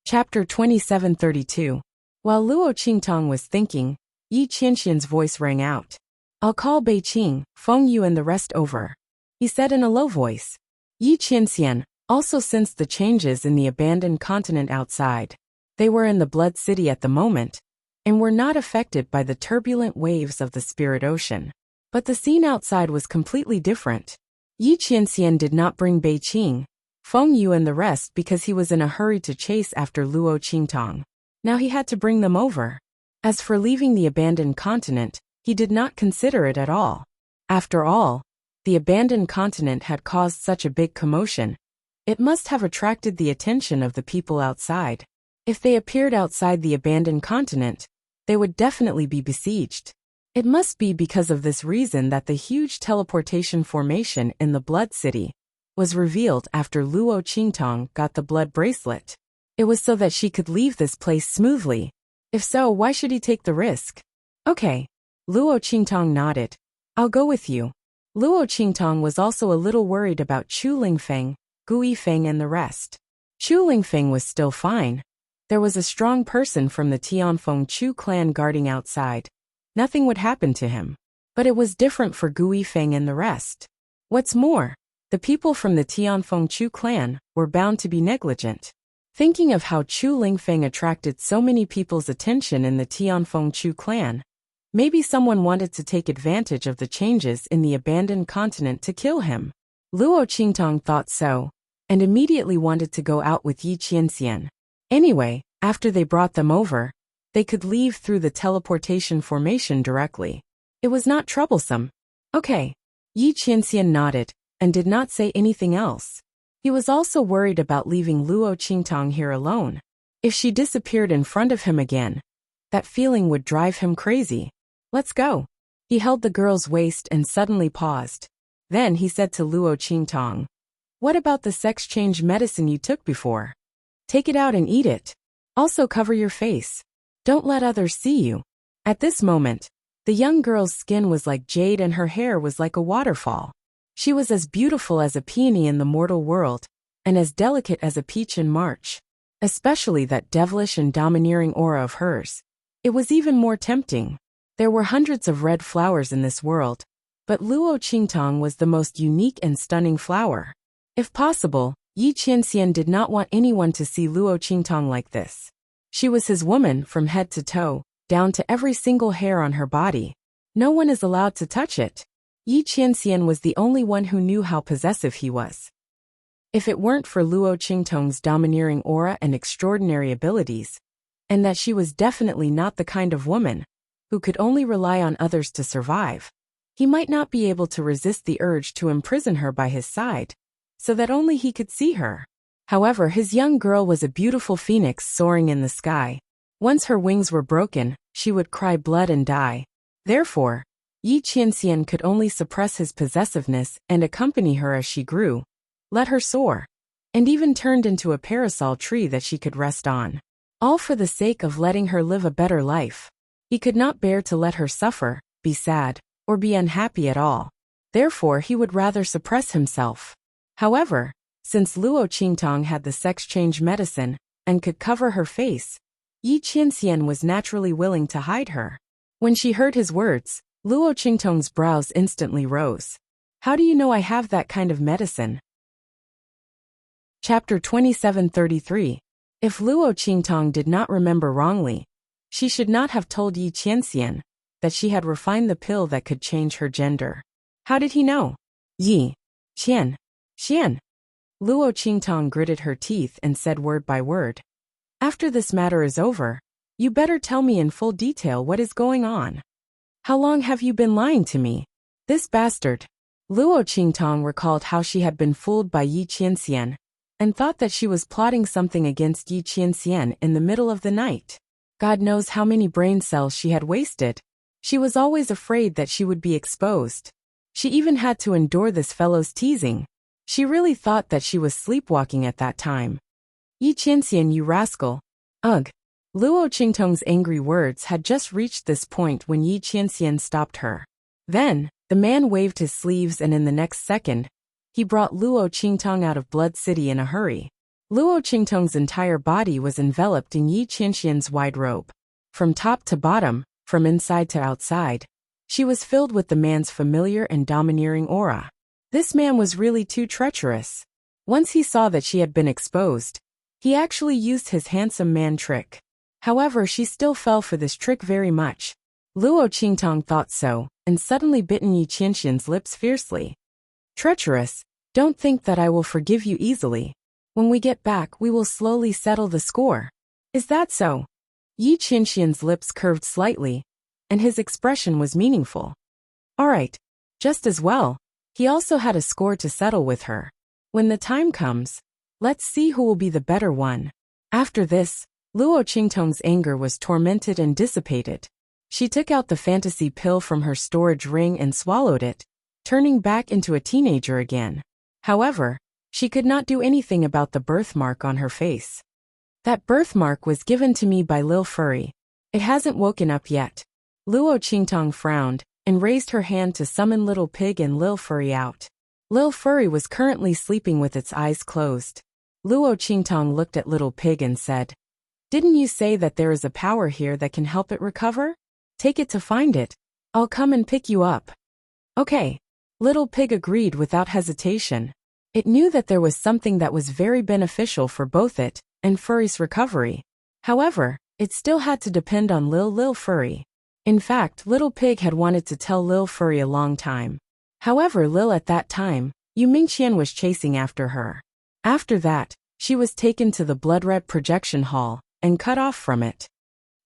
Chapter 2732. While Luo Qingtong was thinking, Yi Qianxian's voice rang out. "I'll call Beiqing, Feng Yu and the rest over," he said in a low voice. Yi Qianxian also sensed the changes in the abandoned continent outside. They were in the Blood City at the moment, and were not affected by the turbulent waves of the Spirit Ocean. But the scene outside was completely different. Yi Qianxian did not bring Beiqing, Feng Yu and the rest because he was in a hurry to chase after Luo Qingtong. Now he had to bring them over. As for leaving the abandoned continent, he did not consider it at all. After all, the abandoned continent had caused such a big commotion. It must have attracted the attention of the people outside. If they appeared outside the abandoned continent, they would definitely be besieged. It must be because of this reason that the huge teleportation formation in the Blood City was revealed after Luo Qingtong got the blood bracelet. It was so that she could leave this place smoothly. If so, why should he take the risk? Okay. Luo Qingtong nodded. "I'll go with you." Luo Qingtong was also a little worried about Chu Lingfeng, Gu Yifeng and the rest. Chu Lingfeng was still fine. There was a strong person from the Tianfeng Chu clan guarding outside. Nothing would happen to him. But it was different for Gu Yifeng and the rest. What's more, the people from the Tianfeng Chu clan were bound to be negligent. Thinking of how Chu Lingfeng attracted so many people's attention in the Tianfeng Chu clan, maybe someone wanted to take advantage of the changes in the abandoned continent to kill him. Luo Qingtong thought so, and immediately wanted to go out with Yi Qianxian. Anyway, after they brought them over, they could leave through the teleportation formation directly. It was not troublesome. Okay. Yi Qianxian nodded, and did not say anything else. He was also worried about leaving Luo Qingtong here alone. If she disappeared in front of him again, that feeling would drive him crazy. "Let's go." He held the girl's waist and suddenly paused. Then he said to Luo Qingtong, "What about the sex change medicine you took before? Take it out and eat it. Also cover your face. Don't let others see you." At this moment, the young girl's skin was like jade and her hair was like a waterfall. She was as beautiful as a peony in the mortal world, and as delicate as a peach in March. Especially that devilish and domineering aura of hers. It was even more tempting. There were hundreds of red flowers in this world, but Luo Qingtong was the most unique and stunning flower. If possible, Yi Qianxian did not want anyone to see Luo Qingtong like this. She was his woman from head to toe, down to every single hair on her body. No one is allowed to touch it. Yi Qianxian was the only one who knew how possessive he was. If it weren't for Luo Qingtong's domineering aura and extraordinary abilities, and that she was definitely not the kind of woman who could only rely on others to survive, he might not be able to resist the urge to imprison her by his side, so that only he could see her. However, his young girl was a beautiful phoenix soaring in the sky. Once her wings were broken, she would cry blood and die. Therefore, Yi Qianxian could only suppress his possessiveness and accompany her as she grew, let her soar, and even turned into a parasol tree that she could rest on. All for the sake of letting her live a better life. He could not bear to let her suffer, be sad, or be unhappy at all. Therefore he would rather suppress himself. However, since Luo Qingtong had the sex change medicine, and could cover her face, Yi Qianxian was naturally willing to hide her. When she heard his words, Luo Qingtong's brows instantly rose. "How do you know I have that kind of medicine?" Chapter 2733. If Luo Qingtong did not remember wrongly, she should not have told Yi Qianxian that she had refined the pill that could change her gender. How did he know? Yi Qian Xian. Luo Qingtong gritted her teeth and said word by word, "After this matter is over, you better tell me in full detail what is going on. How long have you been lying to me? This bastard." Luo Qingtong recalled how she had been fooled by Yi Qianxian, and thought that she was plotting something against Yi Qianxian in the middle of the night. God knows how many brain cells she had wasted. She was always afraid that she would be exposed. She even had to endure this fellow's teasing. She really thought that she was sleepwalking at that time. "Yi Qianxian, you rascal." Ugh. Luo Qingtong's angry words had just reached this point when Yi Qianxian stopped her. Then, the man waved his sleeves and in the next second, he brought Luo Qingtong out of Blood City in a hurry. Luo Qingtong's entire body was enveloped in Yi Qianxian's wide robe. From top to bottom, from inside to outside, she was filled with the man's familiar and domineering aura. This man was really too treacherous. Once he saw that she had been exposed, he actually used his handsome man trick. However, she still fell for this trick very much. Luo Qingtong thought so, and suddenly bitten Yi Qianxian's lips fiercely. Treacherous, don't think that I will forgive you easily. When we get back, we will slowly settle the score. Is that so? Yi Qianxian's lips curved slightly, and his expression was meaningful. All right, just as well. He also had a score to settle with her. When the time comes, let's see who will be the better one. After this, Luo Qingtong's anger was tormented and dissipated. She took out the fantasy pill from her storage ring and swallowed it, turning back into a teenager again. However, she could not do anything about the birthmark on her face. That birthmark was given to me by Lil Furry. It hasn't woken up yet. Luo Qingtong frowned and raised her hand to summon Little Pig and Lil Furry out. Lil Furry was currently sleeping with its eyes closed. Luo Qingtong looked at Little Pig and said, "Didn't you say that there is a power here that can help it recover? Take it to find it. I'll come and pick you up." Okay. Little Pig agreed without hesitation. It knew that there was something that was very beneficial for both it and Furry's recovery. However, it still had to depend on Lil Furry. In fact, Little Pig had wanted to tell Lil Furry a long time. However, Lil at that time, Yu Mingqian was chasing after her. After that, she was taken to the blood red projection hall and cut off from it.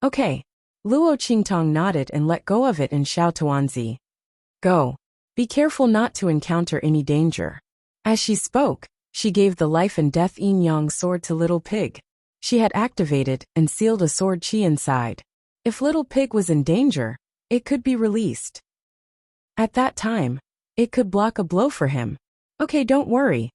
Okay. Luo Qingtong nodded and let go of it and Xiao Tuanzi. Go. Be careful not to encounter any danger. As she spoke, she gave the life and death yin yang sword to Little Pig. She had activated and sealed a sword chi inside. If Little Pig was in danger, it could be released. At that time, it could block a blow for him. Okay, don't worry,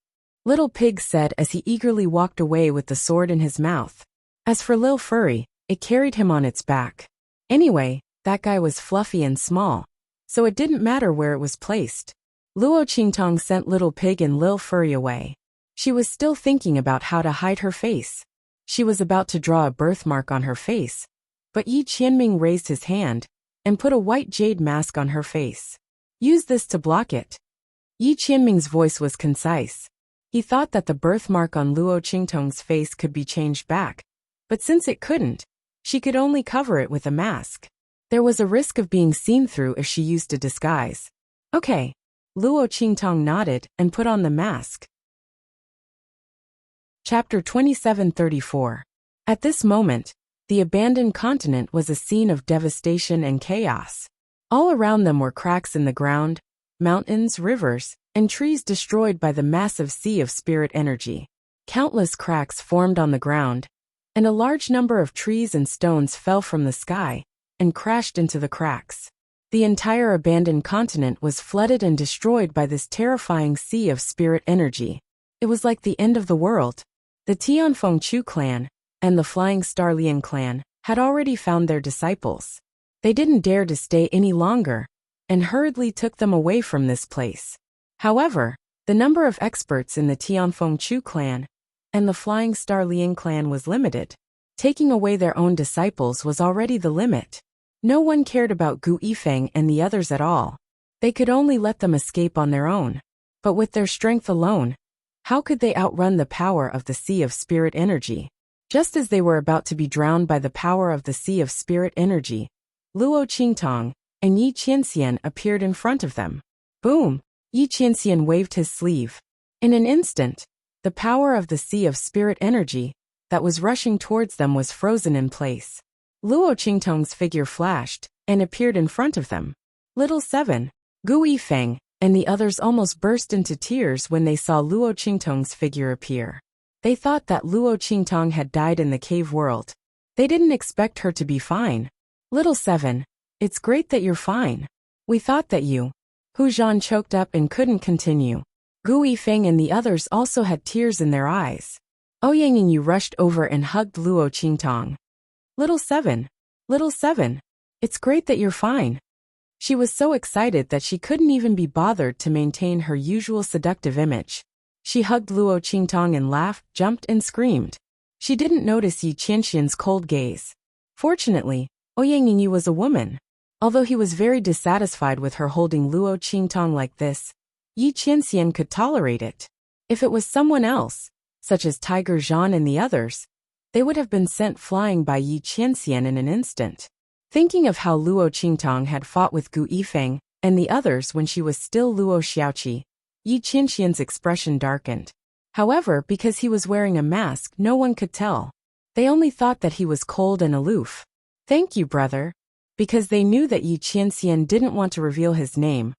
Little Pig said as he eagerly walked away with the sword in his mouth. As for Lil Furry, it carried him on its back. Anyway, that guy was fluffy and small, so it didn't matter where it was placed. Luo Qingtong sent Little Pig and Lil Furry away. She was still thinking about how to hide her face. She was about to draw a birthmark on her face, but Yi Qianming raised his hand and put a white jade mask on her face. Use this to block it. Yi Qianming's voice was concise. He thought that the birthmark on Luo Qingtong's face could be changed back, but since it couldn't, she could only cover it with a mask. There was a risk of being seen through if she used a disguise. Okay. Luo Qingtong nodded and put on the mask. Chapter 2734. At this moment, the abandoned continent was a scene of devastation and chaos. All around them were cracks in the ground, mountains, rivers, and trees destroyed by the massive sea of spirit energy. Countless cracks formed on the ground, and a large number of trees and stones fell from the sky and crashed into the cracks. The entire abandoned continent was flooded and destroyed by this terrifying sea of spirit energy. It was like the end of the world. The Tianfeng Chu clan and the Flying Star Lian clan had already found their disciples. They didn't dare to stay any longer and hurriedly took them away from this place. However, the number of experts in the Tianfeng Chu clan and the Flying Star Lian clan was limited. Taking away their own disciples was already the limit. No one cared about Gu Yifeng and the others at all. They could only let them escape on their own. But with their strength alone, how could they outrun the power of the sea of spirit energy? Just as they were about to be drowned by the power of the sea of spirit energy, Luo Qingtong and Yi Qianxian appeared in front of them. Boom! Yi Qianxian waved his sleeve. In an instant, the power of the sea of spirit energy that was rushing towards them was frozen in place. Luo Qingtong's figure flashed and appeared in front of them. Little Seven, Gu Yifeng, and the others almost burst into tears when they saw Luo Qingtong's figure appear. They thought that Luo Qingtong had died in the cave world. They didn't expect her to be fine. Little Seven, it's great that you're fine. We thought that you. Hu Zhan choked up and couldn't continue. Gu Yifeng and the others also had tears in their eyes. Ouyang and Yu rushed over and hugged Luo Qingtong. Little Seven, it's great that you're fine. She was so excited that she couldn't even be bothered to maintain her usual seductive image. She hugged Luo Qingtong and laughed, jumped, and screamed. She didn't notice Yi Qianxian's cold gaze. Fortunately, Ouyang Yingyu was a woman. Although he was very dissatisfied with her holding Luo Qingtong like this, Yi Qianxian could tolerate it. If it was someone else, such as Tiger Zhan and the others, they would have been sent flying by Yi Qianxian in an instant. Thinking of how Luo Qingtong had fought with Gu Yifeng and the others when she was still Luo Xiaoqi, Yi Qianxian's expression darkened. However, because he was wearing a mask, no one could tell. They only thought that he was cold and aloof. "Thank you, brother." Because they knew that Yi Qianxian didn't want to reveal his name.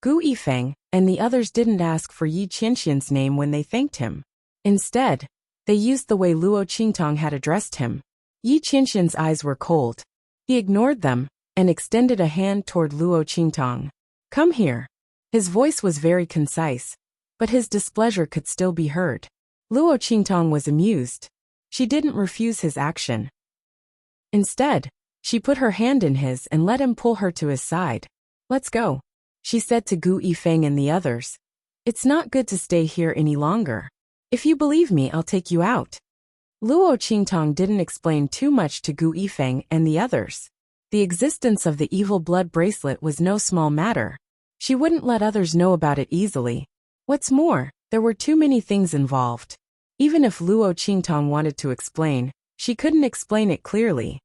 Gu Yifeng and the others didn't ask for Yi Qianxian's name when they thanked him. Instead, they used the way Luo Qingtong had addressed him. Yi Qianxian's eyes were cold. He ignored them and extended a hand toward Luo Qingtong. "Come here." His voice was very concise, but his displeasure could still be heard. Luo Qingtong was amused. She didn't refuse his action. Instead, she put her hand in his and let him pull her to his side. "Let's go," she said to Gu Yifeng and the others. "It's not good to stay here any longer. If you believe me, I'll take you out." Luo Qingtong didn't explain too much to Gu Yifeng and the others. The existence of the evil blood bracelet was no small matter. She wouldn't let others know about it easily. What's more, there were too many things involved. Even if Luo Qingtong wanted to explain, she couldn't explain it clearly.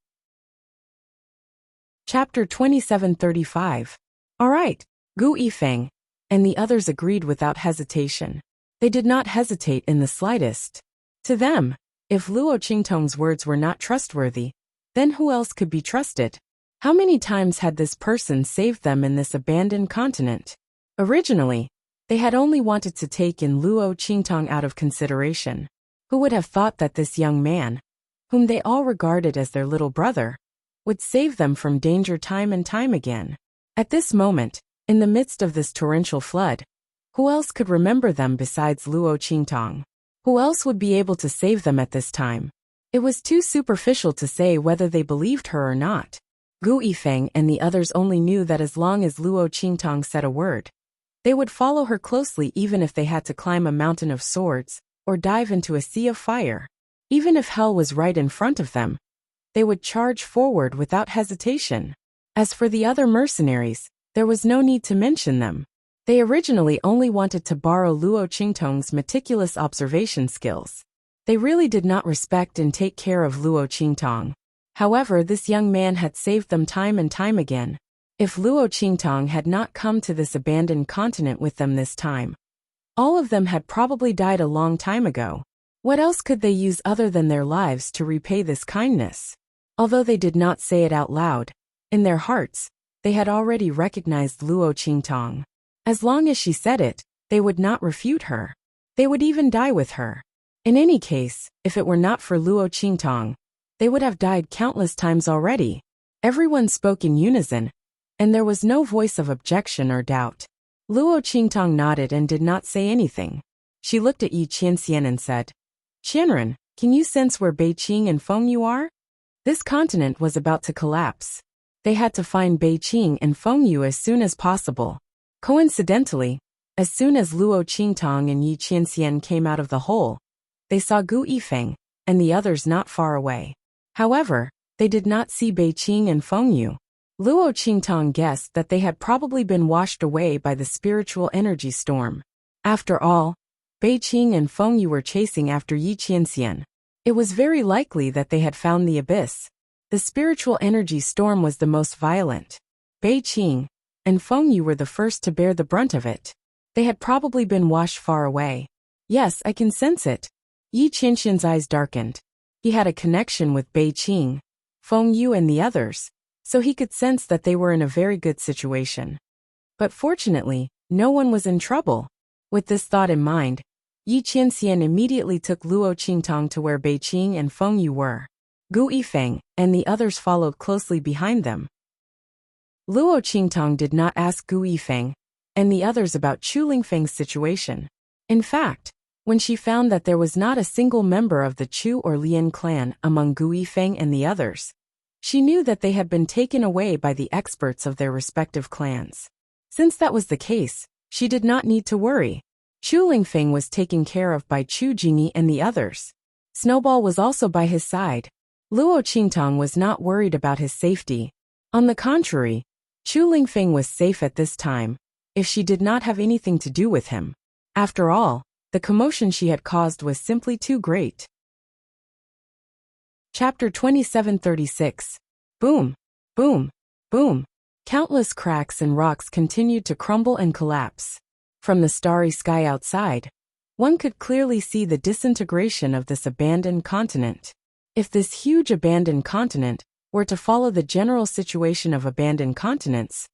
Chapter 2735. All right, Gu Yifeng and the others agreed without hesitation. They did not hesitate in the slightest. To them, if Luo Qingtong's words were not trustworthy, then who else could be trusted? How many times had this person saved them in this abandoned continent? Originally, they had only wanted to take in Luo Qingtong out of consideration. Who would have thought that this young man, whom they all regarded as their little brother, would save them from danger time and time again? At this moment, in the midst of this torrential flood, who else could remember them besides Luo Qingtong? Who else would be able to save them at this time? It was too superficial to say whether they believed her or not. Gu Yifeng and the others only knew that as long as Luo Qingtong said a word, they would follow her closely even if they had to climb a mountain of swords or dive into a sea of fire. Even if hell was right in front of them, they would charge forward without hesitation. As for the other mercenaries, there was no need to mention them. They originally only wanted to borrow Luo Qingtong's meticulous observation skills. They really did not respect and take care of Luo Qingtong. However, this young man had saved them time and time again. If Luo Qingtong had not come to this abandoned continent with them this time, all of them had probably died a long time ago. What else could they use other than their lives to repay this kindness? Although they did not say it out loud, in their hearts, they had already recognized Luo Qingtong. As long as she said it, they would not refute her. They would even die with her. In any case, if it were not for Luo Qingtong, they would have died countless times already. Everyone spoke in unison, and there was no voice of objection or doubt. Luo Qingtong nodded and did not say anything. She looked at Yi Qianxian and said, "Qianren, can you sense where Beiqing and Fengyu are?" This continent was about to collapse. They had to find Beiqing and Fengyu as soon as possible. Coincidentally, as soon as Luo Qingtong and Yi Qianxian came out of the hole, they saw Gu Yifeng and the others not far away. However, they did not see Beiqing and Fengyu. Luo Qingtong guessed that they had probably been washed away by the spiritual energy storm. After all, Beiqing and Fengyu were chasing after Yi Qianxian. It was very likely that they had found the abyss. The spiritual energy storm was the most violent. Beiqing and Fengyu were the first to bear the brunt of it. They had probably been washed far away. "Yes, I can sense it." Yi Qianxian's eyes darkened. He had a connection with Beiqing, Fengyu and the others, so he could sense that they were in a very good situation. But fortunately, no one was in trouble. With this thought in mind, Yi Qianxian immediately took Luo Qingtong to where Beiqing and Fengyu were. Gu Yifeng and the others followed closely behind them. Luo Qingtong did not ask Gu Yifeng and the others about Chu Lingfeng's situation. In fact, when she found that there was not a single member of the Chu or Lian clan among Gu Yifeng and the others, she knew that they had been taken away by the experts of their respective clans. Since that was the case, she did not need to worry. Chu Lingfeng was taken care of by Chu Jingyi and the others. Snowball was also by his side. Luo Qingtong was not worried about his safety. On the contrary, Chu Lingfeng was safe at this time, if she did not have anything to do with him. After all, the commotion she had caused was simply too great. Chapter 2736. Boom, boom, boom. Countless cracks and rocks continued to crumble and collapse. From the starry sky outside, one could clearly see the disintegration of this abandoned continent. If this huge abandoned continent were to follow the general situation of abandoned continents,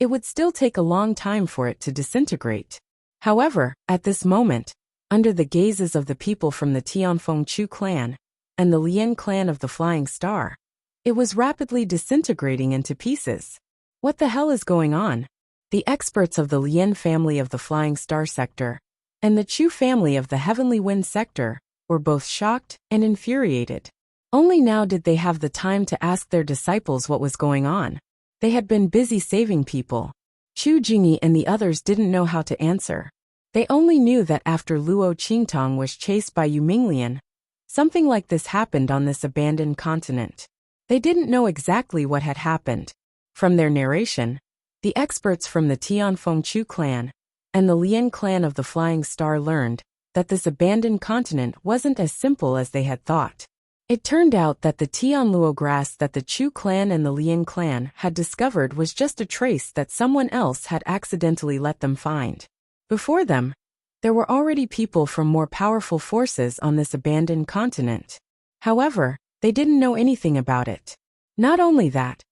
it would still take a long time for it to disintegrate. However, at this moment, under the gazes of the people from the Tianfeng Chu clan and the Lian clan of the Flying Star, it was rapidly disintegrating into pieces. What the hell is going on? The experts of the Lian family of the Flying Star sector and the Chu family of the Heavenly Wind sector were both shocked and infuriated. Only now did they have the time to ask their disciples what was going on. They had been busy saving people. Chu Jingyi and the others didn't know how to answer. They only knew that after Luo Qingtong was chased by Yu Minglian, something like this happened on this abandoned continent. They didn't know exactly what had happened. From their narration, the experts from the Tianfeng Chu clan and the Lian clan of the Flying Star learned that this abandoned continent wasn't as simple as they had thought. It turned out that the Tianluo grass that the Chu clan and the Lian clan had discovered was just a trace that someone else had accidentally let them find. Before them, there were already people from more powerful forces on this abandoned continent. However, they didn't know anything about it. Not only that,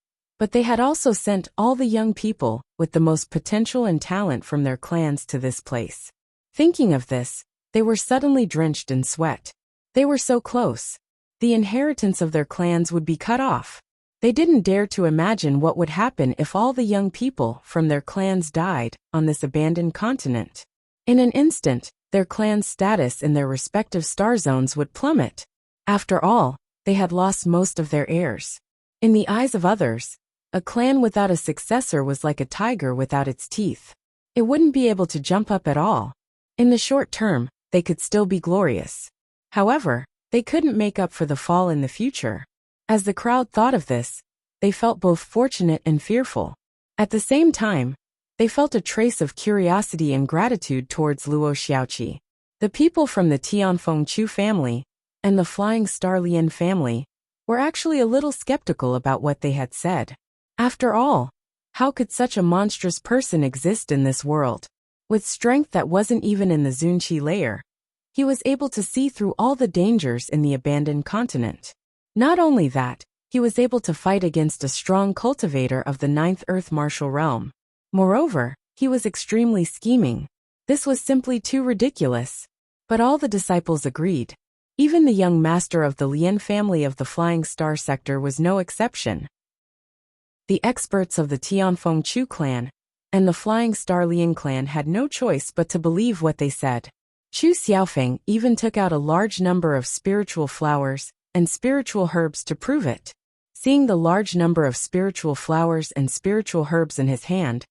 but they had also sent all the young people with the most potential and talent from their clans to this place. Thinking of this, they were suddenly drenched in sweat. They were so close. The inheritance of their clans would be cut off. They didn't dare to imagine what would happen if all the young people from their clans died on this abandoned continent. In an instant, their clan's status in their respective star zones would plummet. After all, they had lost most of their heirs. In the eyes of others, a clan without a successor was like a tiger without its teeth. It wouldn't be able to jump up at all. In the short term, they could still be glorious. However, they couldn't make up for the fall in the future. As the crowd thought of this, they felt both fortunate and fearful. At the same time, they felt a trace of curiosity and gratitude towards Luo Xiaoqi. The people from the Tianfeng Chu family and the Flying Star Lian family were actually a little skeptical about what they had said. After all, how could such a monstrous person exist in this world? With strength that wasn't even in the Zunqi layer, he was able to see through all the dangers in the abandoned continent. Not only that, he was able to fight against a strong cultivator of the 9th Earth Martial Realm. Moreover, he was extremely scheming. This was simply too ridiculous. But all the disciples agreed. Even the young master of the Lian family of the Flying Star sector was no exception. The experts of the Tianfeng Chu clan and the Flying Star Lian clan had no choice but to believe what they said. Chu Xiaofeng even took out a large number of spiritual flowers and spiritual herbs to prove it. Seeing the large number of spiritual flowers and spiritual herbs in his hand,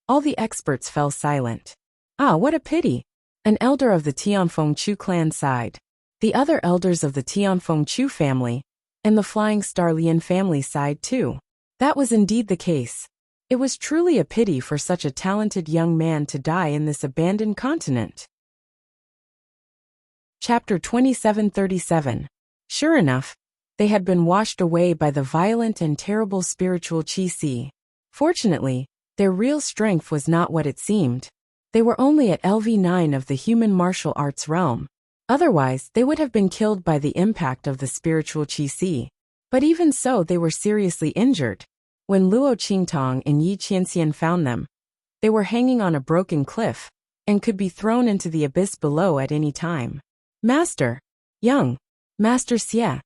all the experts fell silent. Ah, what a pity! An elder of the Tianfeng Chu clan sighed. The other elders of the Tianfeng Chu family and the Flying Star Lian family sighed too. That was indeed the case. It was truly a pity for such a talented young man to die in this abandoned continent. Chapter 2737. Sure enough, they had been washed away by the violent and terrible spiritual qi. Fortunately, their real strength was not what it seemed. They were only at LV9 of the human martial arts realm. Otherwise, they would have been killed by the impact of the spiritual qi. But even so, they were seriously injured. When Luo Qingtong and Yi Qianxian found them, they were hanging on a broken cliff and could be thrown into the abyss below at any time. Master Young, Master Xie,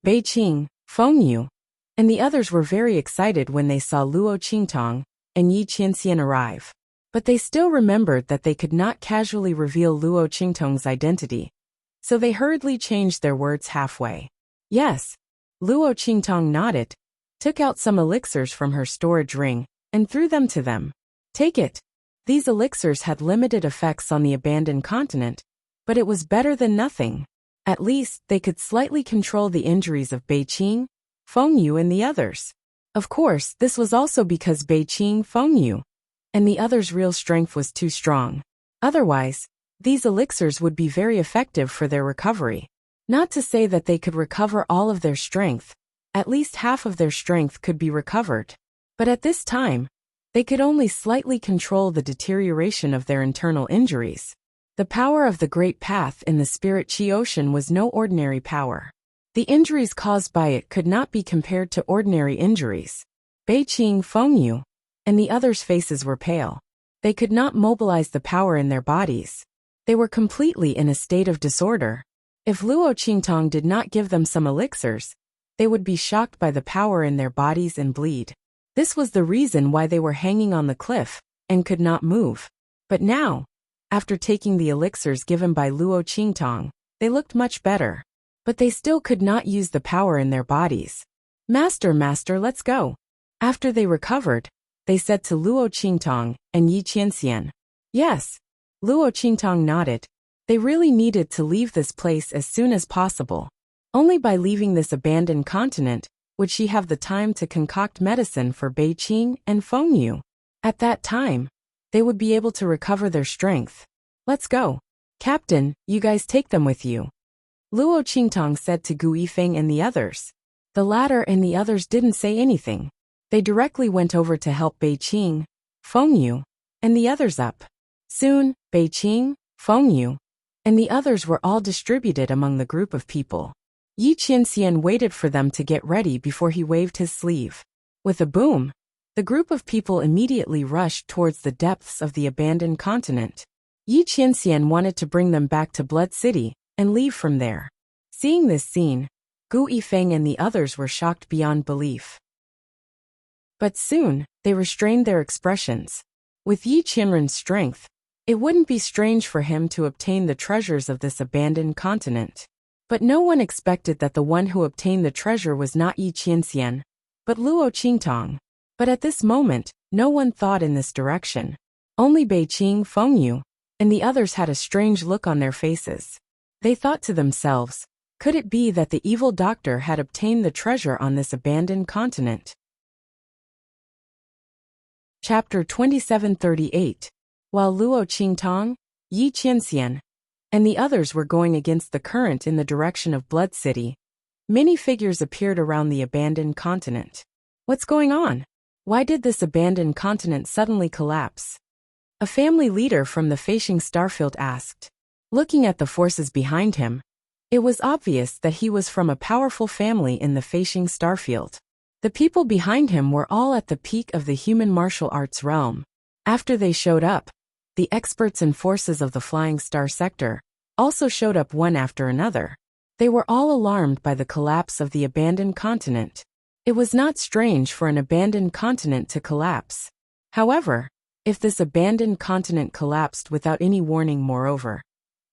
Bei Qing, Feng Yu, and the others were very excited when they saw Luo Qingtong and Yi Qianxian arrive. But they still remembered that they could not casually reveal Luo Qingtong's identity, so they hurriedly changed their words halfway. Yes, Luo Qingtong nodded, took out some elixirs from her storage ring, and threw them to them. Take it. These elixirs had limited effects on the abandoned continent, but it was better than nothing. At least, they could slightly control the injuries of Beiqing, Fengyu and the others. Of course, this was also because Beiqing, Fengyu, and the others' real strength was too strong. Otherwise, these elixirs would be very effective for their recovery. Not to say that they could recover all of their strength, at least half of their strength could be recovered. But at this time, they could only slightly control the deterioration of their internal injuries. The power of the Great Path in the Spirit Chi Ocean was no ordinary power. The injuries caused by it could not be compared to ordinary injuries. Beiqing, Fengyu, and the others' faces were pale. They could not mobilize the power in their bodies. They were completely in a state of disorder. If Luo Qingtong did not give them some elixirs, they would be shocked by the power in their bodies and bleed. This was the reason why they were hanging on the cliff and could not move. But now, after taking the elixirs given by Luo Qingtong, they looked much better. But they still could not use the power in their bodies. Master, let's go. After they recovered, they said to Luo Qingtong and Yi Qianxian. Yes. Luo Qingtong nodded. They really needed to leave this place as soon as possible. Only by leaving this abandoned continent would she have the time to concoct medicine for Beiqing and Fengyu. At that time, they would be able to recover their strength. Let's go. Captain, you guys take them with you. Luo Qingtong said to Gu Yifeng and the others. The latter and the others didn't say anything. They directly went over to help Beiqing, Fengyu, and the others up. Soon, Beiqing, Fengyu, and the others were all distributed among the group of people. Yi Qianxian waited for them to get ready before he waved his sleeve. With a boom, the group of people immediately rushed towards the depths of the abandoned continent. Yi Qianxian wanted to bring them back to Blood City and leave from there. Seeing this scene, Gu Yifeng and the others were shocked beyond belief. But soon, they restrained their expressions. With Yi Qianren's strength, it wouldn't be strange for him to obtain the treasures of this abandoned continent. But no one expected that the one who obtained the treasure was not Yi Qianxian, but Luo Qingtong. But at this moment, no one thought in this direction. Only Beiqing, Fengyu, and the others had a strange look on their faces. They thought to themselves, could it be that the evil doctor had obtained the treasure on this abandoned continent? Chapter 2738. While Luo Qingtong, Yi Qianxian, and the others were going against the current in the direction of Blood City, many figures appeared around the abandoned continent. What's going on? Why did this abandoned continent suddenly collapse? A family leader from the Feishing Starfield asked. Looking at the forces behind him, it was obvious that he was from a powerful family in the Feishing Starfield. The people behind him were all at the peak of the human martial arts realm. After they showed up, the experts and forces of the Flying Star sector also showed up one after another. They were all alarmed by the collapse of the abandoned continent. It was not strange for an abandoned continent to collapse. However, if this abandoned continent collapsed without any warning, moreover,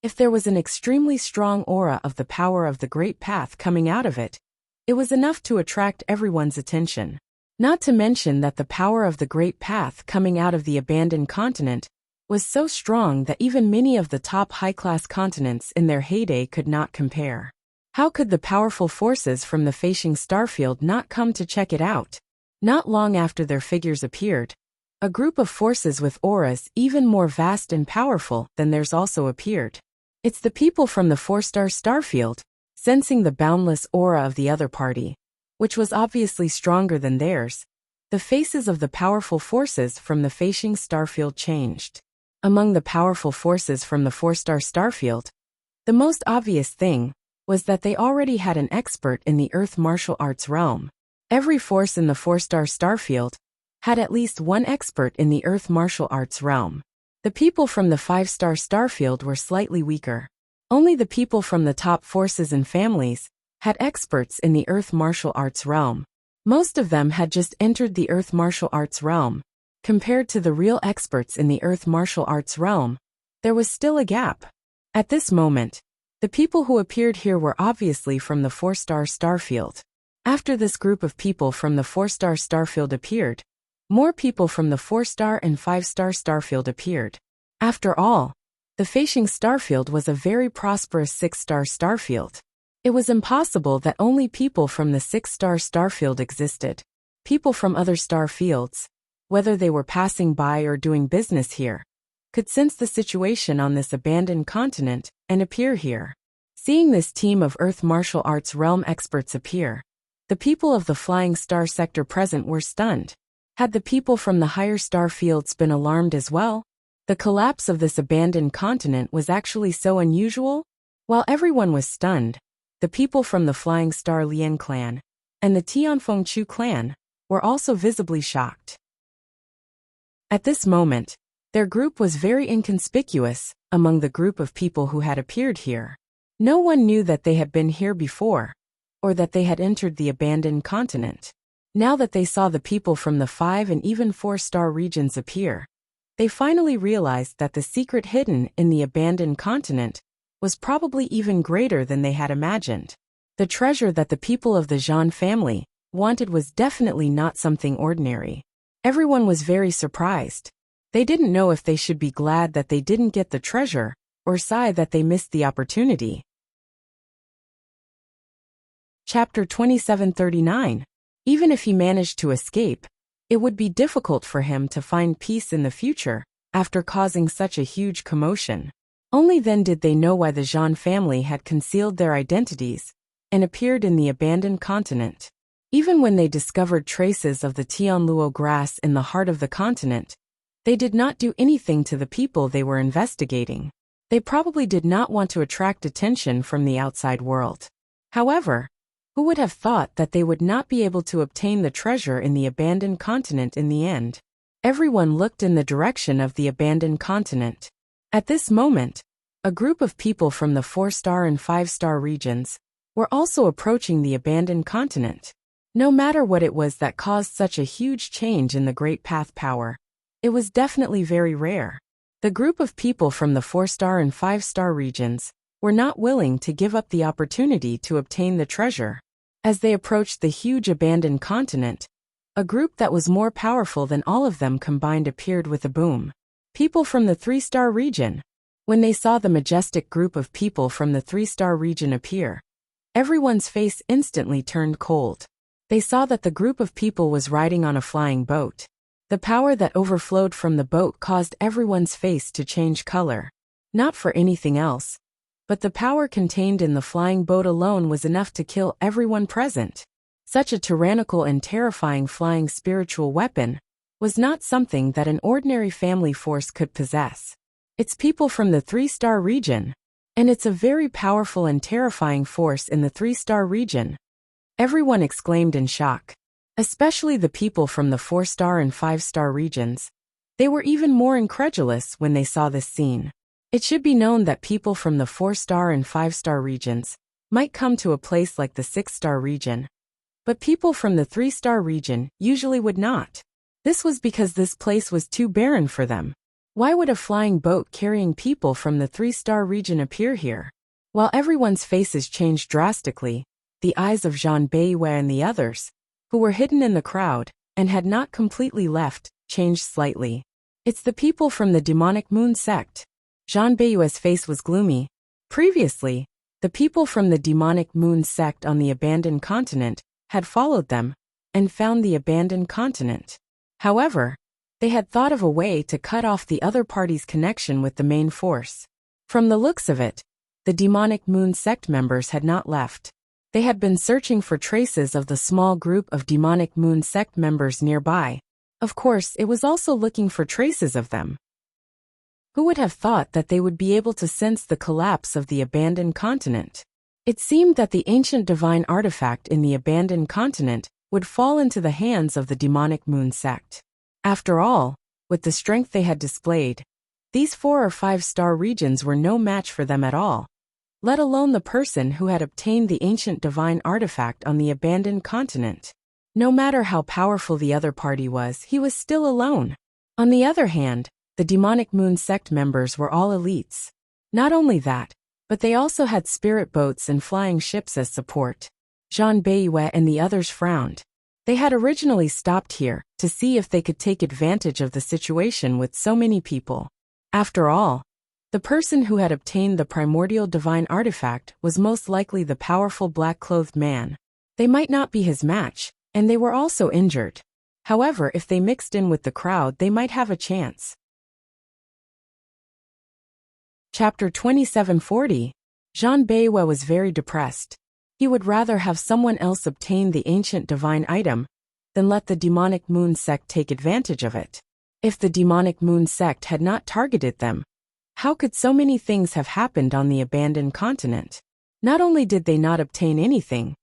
if there was an extremely strong aura of the power of the Great Path coming out of it, it was enough to attract everyone's attention. Not to mention that the power of the Great Path coming out of the abandoned continent was so strong that even many of the top high-class continents in their heyday could not compare. How could the powerful forces from the Feishing Starfield not come to check it out? Not long after their figures appeared, a group of forces with auras even more vast and powerful than theirs also appeared. It's the people from the 4-star Starfield, sensing the boundless aura of the other party, which was obviously stronger than theirs. The faces of the powerful forces from the Feishing Starfield changed. Among the powerful forces from the 4-star Starfield, the most obvious thing was that they already had an expert in the Earth martial arts realm. Every force in the 4-star Starfield had at least one expert in the Earth martial arts realm. The people from the 5-star Starfield were slightly weaker. Only the people from the top forces and families had experts in the Earth martial arts realm. Most of them had just entered the Earth martial arts realm. Compared to the real experts in the Earth martial arts realm, there was still a gap. At this moment, the people who appeared here were obviously from the 4-star Starfield. After this group of people from the 4-star Starfield appeared, more people from the 4-star and 5-star starfield appeared. After all, the Feishing starfield was a very prosperous 6-star starfield. It was impossible that only people from the 6-star starfield existed. People from other star fields, whether they were passing by or doing business here, could sense the situation on this abandoned continent and appear here. Seeing this team of Earth martial arts realm experts appear, the people of the Flying Star sector present were stunned. Had the people from the higher star fields been alarmed as well? The collapse of this abandoned continent was actually so unusual. While everyone was stunned, the people from the Flying Star Lian clan and the Tianfeng Chu clan were also visibly shocked. At this moment, their group was very inconspicuous among the group of people who had appeared here. No one knew that they had been here before, or that they had entered the abandoned continent. Now that they saw the people from the 5 and even 4-star regions appear, they finally realized that the secret hidden in the abandoned continent was probably even greater than they had imagined. The treasure that the people of the Zhan family wanted was definitely not something ordinary. Everyone was very surprised. They didn't know if they should be glad that they didn't get the treasure, or sigh that they missed the opportunity. Chapter 2739. Even if he managed to escape, it would be difficult for him to find peace in the future, after causing such a huge commotion. Only then did they know why the Zhan family had concealed their identities and appeared in the abandoned continent. Even when they discovered traces of the Tianluo grass in the heart of the continent, they did not do anything to the people they were investigating. They probably did not want to attract attention from the outside world. However, who would have thought that they would not be able to obtain the treasure in the abandoned continent in the end? Everyone looked in the direction of the abandoned continent. At this moment, a group of people from the 4-star and 5-star regions were also approaching the abandoned continent. No matter what it was that caused such a huge change in the Great Path power, it was definitely very rare. The group of people from the 4-star and 5-star regions were not willing to give up the opportunity to obtain the treasure. As they approached the huge abandoned continent, a group that was more powerful than all of them combined appeared with a boom. People from the 3-star region. When they saw the majestic group of people from the 3-star region appear, everyone's face instantly turned cold. They saw that the group of people was riding on a flying boat. The power that overflowed from the boat caused everyone's face to change color. Not for anything else, but the power contained in the flying boat alone was enough to kill everyone present. Such a tyrannical and terrifying flying spiritual weapon was not something that an ordinary family force could possess. It's people from the 3-star region, and it's a very powerful and terrifying force in the 3-star region. Everyone exclaimed in shock, especially the people from the 4-star and 5-star regions. They were even more incredulous when they saw this scene. It should be known that people from the 4-star and 5-star regions might come to a place like the 6-star region, but people from the 3-star region usually would not. This was because this place was too barren for them. Why would a flying boat carrying people from the 3-star region appear here? While everyone's faces changed drastically, the eyes of Zhan Beiyue and the others, who were hidden in the crowd and had not completely left, changed slightly. It's the people from the demonic moon sect. Zhan Beiyue's face was gloomy. Previously, the people from the demonic moon sect on the abandoned continent had followed them and found the abandoned continent. However, they had thought of a way to cut off the other party's connection with the main force. From the looks of it, the demonic moon sect members had not left. They had been searching for traces of the small group of demonic moon sect members nearby. Of course, it was also looking for traces of them. Who would have thought that they would be able to sense the collapse of the abandoned continent? It seemed that the ancient divine artifact in the abandoned continent would fall into the hands of the demonic moon sect. After all, with the strength they had displayed, these 4 or 5-star regions were no match for them at all, let alone the person who had obtained the ancient divine artifact on the abandoned continent. No matter how powerful the other party was, he was still alone. On the other hand, the demonic moon sect members were all elites. Not only that, but they also had spirit boats and flying ships as support. Zhan Beiyue and the others frowned. They had originally stopped here to see if they could take advantage of the situation with so many people. After all, the person who had obtained the primordial divine artifact was most likely the powerful black-clothed man. They might not be his match, and they were also injured. However, if they mixed in with the crowd, they might have a chance. Chapter 2740. Jean Bayue was very depressed. He would rather have someone else obtain the ancient divine item than let the demonic moon sect take advantage of it. If the demonic moon sect had not targeted them, how could so many things have happened on the abandoned continent? Not only did they not obtain anything,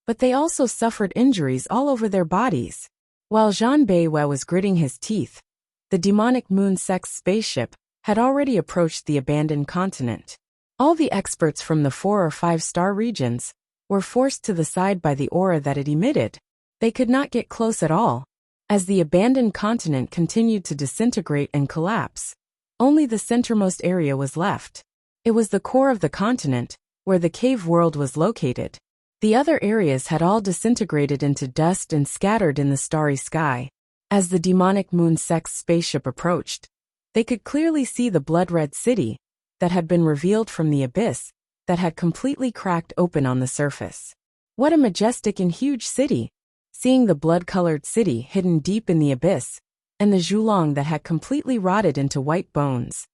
but they also suffered injuries all over their bodies. While Jean Bayue was gritting his teeth, the demonic moon sect's spaceship had already approached the abandoned continent. All the experts from the 4 or 5-star regions were forced to the side by the aura that it emitted. They could not get close at all. As the abandoned continent continued to disintegrate and collapse, only the centermost area was left. It was the core of the continent, where the cave world was located. The other areas had all disintegrated into dust and scattered in the starry sky. As the demonic moon sect's spaceship approached, they could clearly see the blood-red city that had been revealed from the abyss that had completely cracked open on the surface. What a majestic and huge city! Seeing the blood-colored city hidden deep in the abyss, and the Zhulong that had completely rotted into white bones,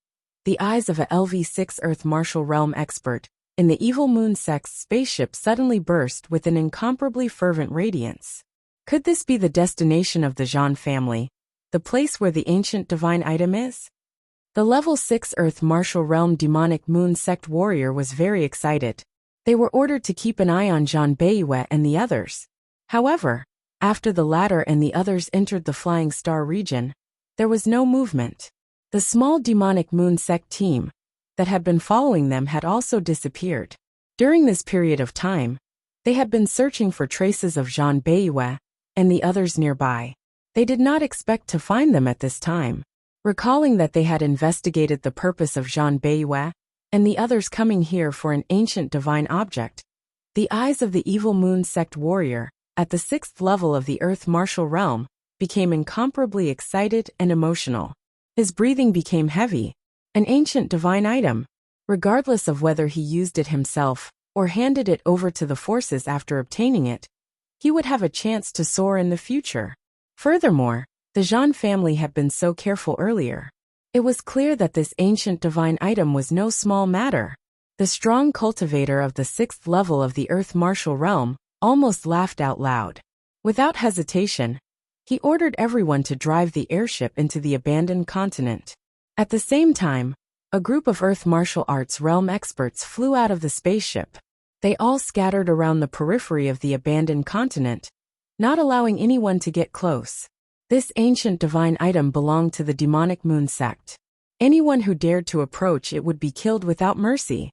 the eyes of a LV-6 Earth Martial Realm expert in the evil moon sect's spaceship suddenly burst with an incomparably fervent radiance. Could this be the destination of the Jean family, the place where the ancient divine item is? The level 6 Earth Martial Realm demonic moon sect warrior was very excited. They were ordered to keep an eye on Jean Bayue and the others. However, after the latter and the others entered the Flying Star region, there was no movement. The small demonic moon sect team that had been following them had also disappeared. During this period of time, they had been searching for traces of Jean Bayue and the others nearby. They did not expect to find them at this time. Recalling that they had investigated the purpose of Jean Bayue and the others coming here for an ancient divine object, the eyes of the evil moon sect warrior at the 6th level of the Earth Martial Realm became incomparably excited and emotional. His breathing became heavy. An ancient divine item, regardless of whether he used it himself or handed it over to the forces after obtaining it, he would have a chance to soar in the future. Furthermore, the Jean family had been so careful earlier. It was clear that this ancient divine item was no small matter. The strong cultivator of the 6th level of the Earth Martial Realm almost laughed out loud. Without hesitation, he ordered everyone to drive the airship into the abandoned continent. At the same time, a group of Earth Martial Arts Realm experts flew out of the spaceship. They all scattered around the periphery of the abandoned continent, not allowing anyone to get close. This ancient divine item belonged to the demonic moon sect. Anyone who dared to approach it would be killed without mercy.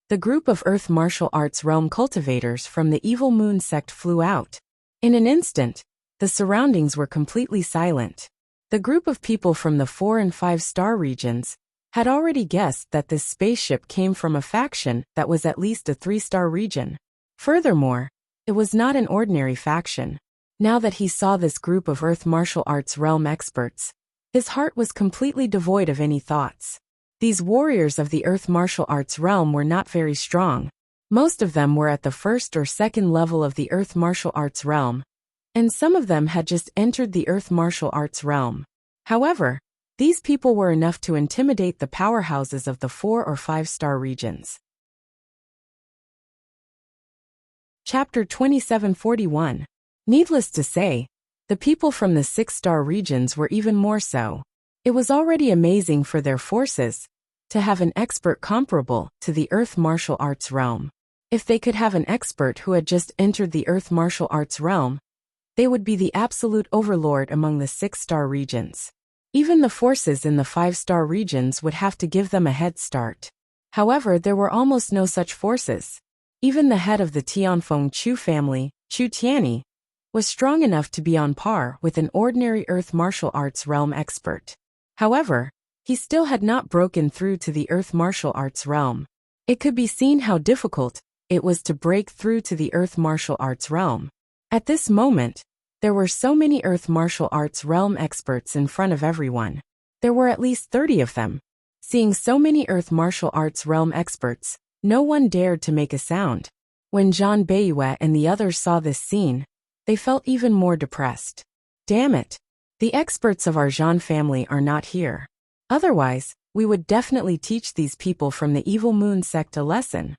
The group of Earth Martial Arts Realm cultivators from the evil moon sect flew out. In an instant, the surroundings were completely silent. The group of people from the 4 and 5-star regions had already guessed that this spaceship came from a faction that was at least a 3-star region. Furthermore, it was not an ordinary faction. Now that he saw this group of Earth Martial Arts Realm experts, his heart was completely devoid of any thoughts. These warriors of the Earth Martial Arts Realm were not very strong. Most of them were at the 1st or 2nd level of the Earth Martial Arts Realm, and some of them had just entered the Earth Martial Arts Realm. However, these people were enough to intimidate the powerhouses of the 4 or 5-star regions. Chapter 2741. Needless to say, the people from the 6-star regions were even more so. It was already amazing for their forces to have an expert comparable to the Earth Martial Arts Realm. If they could have an expert who had just entered the Earth Martial Arts Realm, they would be the absolute overlord among the 6-star regions. Even the forces in the 5-star regions would have to give them a head start. However, there were almost no such forces. Even the head of the Tianfeng Chu family, Chu Tianyi, was strong enough to be on par with an ordinary Earth Martial Arts Realm expert. However, he still had not broken through to the Earth Martial Arts Realm. It could be seen how difficult it was to break through to the Earth Martial Arts Realm. At this moment, there were so many Earth martial arts realm experts in front of everyone. There were at least 30 of them. Seeing so many Earth martial arts realm experts, no one dared to make a sound. When Jean Bayouet and the others saw this scene, they felt even more depressed. Damn it! The experts of our Jean family are not here. Otherwise, we would definitely teach these people from the Evil Moon sect a lesson.